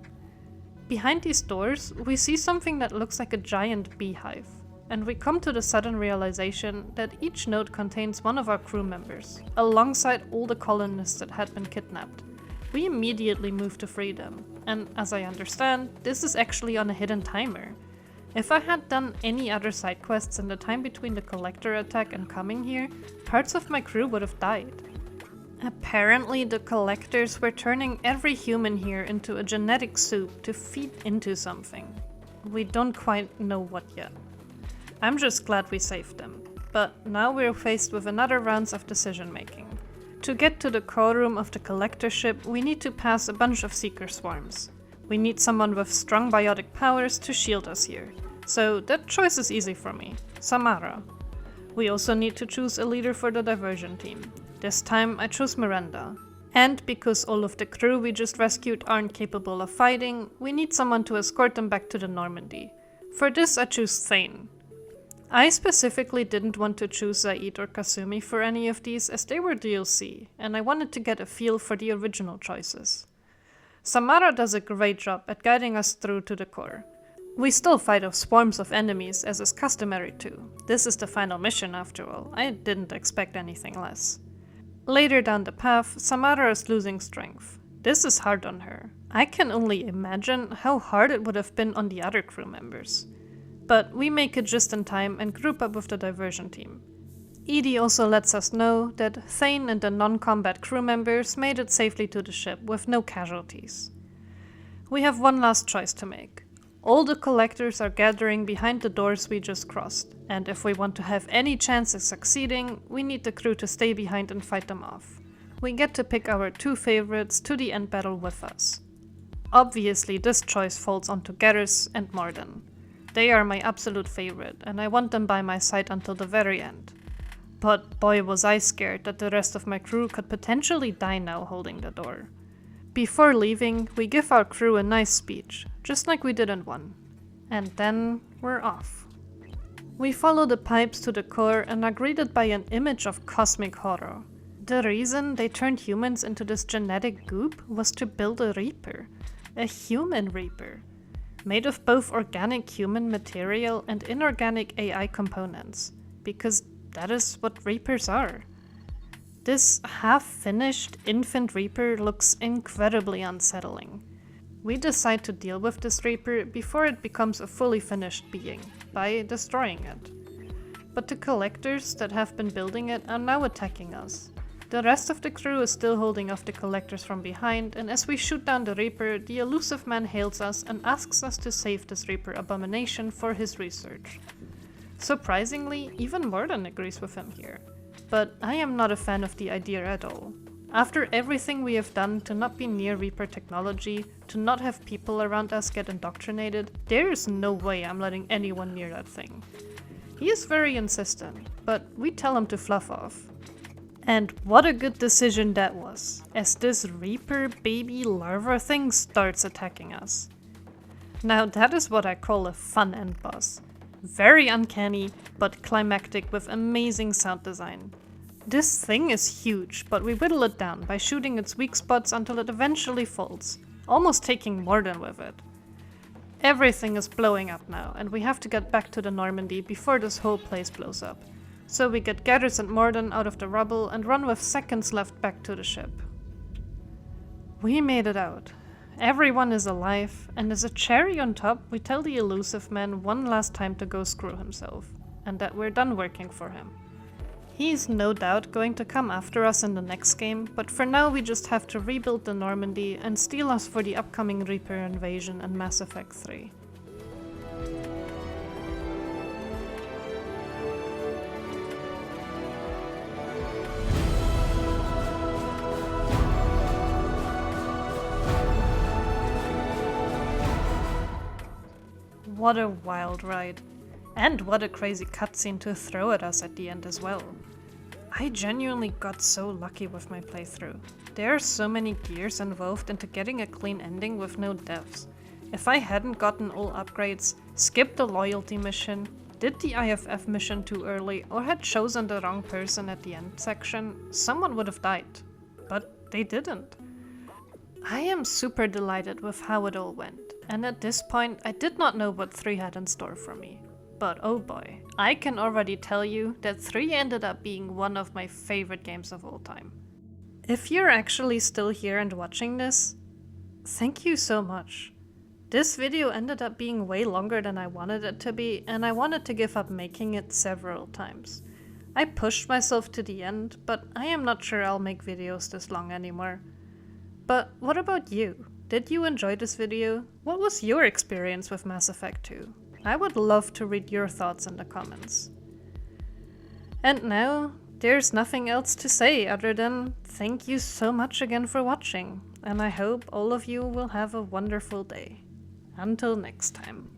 Behind these doors, we see something that looks like a giant beehive, and we come to the sudden realization that each node contains one of our crew members, alongside all the colonists that had been kidnapped. We immediately move to free them, and as I understand, this is actually on a hidden timer. If I had done any other side quests in the time between the collector attack and coming here, parts of my crew would have died. Apparently the collectors were turning every human here into a genetic soup to feed into something. We don't quite know what yet. I'm just glad we saved them, but now we're faced with another round of decision making. To get to the core room of the collector ship, we need to pass a bunch of seeker swarms. We need someone with strong biotic powers to shield us here. So that choice is easy for me, Samara. We also need to choose a leader for the diversion team. This time I chose Miranda. And because all of the crew we just rescued aren't capable of fighting, we need someone to escort them back to the Normandy. For this I choose Thane. I specifically didn't want to choose Zaeed or Kasumi for any of these as they were DLC, and I wanted to get a feel for the original choices. Samara does a great job at guiding us through to the core. We still fight off swarms of enemies as is customary too. This is the final mission after all, I didn't expect anything less. Later down the path, Samara is losing strength. This is hard on her. I can only imagine how hard it would have been on the other crew members. But we make it just in time and group up with the diversion team. Edie also lets us know that Thane and the non-combat crew members made it safely to the ship with no casualties. We have one last choice to make. All the collectors are gathering behind the doors we just crossed, and if we want to have any chance of succeeding, we need the crew to stay behind and fight them off. We get to pick our two favorites to the end battle with us. Obviously this choice falls onto Garrus and Mordin. They are my absolute favorite, and I want them by my side until the very end. But boy was I scared that the rest of my crew could potentially die now holding the door. Before leaving, we give our crew a nice speech, just like we did in 1. And then we're off. We follow the pipes to the core and are greeted by an image of cosmic horror. The reason they turned humans into this genetic goop was to build a Reaper. A human Reaper. Made of both organic human material and inorganic AI components. Because that is what Reapers are. This half-finished infant Reaper looks incredibly unsettling. We decide to deal with this Reaper before it becomes a fully finished being, by destroying it. But the collectors that have been building it are now attacking us. The rest of the crew is still holding off the collectors from behind, and as we shoot down the Reaper, the elusive man hails us and asks us to save this Reaper abomination for his research. Surprisingly, even Mordin agrees with him here. But I am not a fan of the idea at all. After everything we have done to not be near Reaper technology, to not have people around us get indoctrinated, there is no way I'm letting anyone near that thing. He is very insistent, but we tell him to fluff off. And what a good decision that was, as this Reaper baby larva thing starts attacking us. Now that is what I call a fun end boss. Very uncanny, but climactic with amazing sound design. This thing is huge, but we whittle it down by shooting its weak spots until it eventually falls, almost taking Mordin with it. Everything is blowing up now, and we have to get back to the Normandy before this whole place blows up. So we get Garrus and Mordin out of the rubble and run with seconds left back to the ship. We made it out. Everyone is alive, and as a cherry on top, we tell the elusive man one last time to go screw himself, and that we're done working for him. He's no doubt going to come after us in the next game, but for now we just have to rebuild the Normandy and steel us for the upcoming Reaper invasion and Mass Effect 3. What a wild ride. And what a crazy cutscene to throw at us at the end as well. I genuinely got so lucky with my playthrough. There are so many gears involved into getting a clean ending with no deaths. If I hadn't gotten all upgrades, skipped the loyalty mission, did the IFF mission too early, or had chosen the wrong person at the end section, someone would have died. But they didn't. I am super delighted with how it all went, and at this point I did not know what 3 had in store for me. But oh boy, I can already tell you that 3 ended up being one of my favorite games of all time. If you're actually still here and watching this, thank you so much. This video ended up being way longer than I wanted it to be, and I wanted to give up making it several times. I pushed myself to the end, but I am not sure I'll make videos this long anymore. But what about you? Did you enjoy this video? What was your experience with Mass Effect 2? I would love to read your thoughts in the comments. And now, there's nothing else to say other than thank you so much again for watching, and I hope all of you will have a wonderful day. Until next time.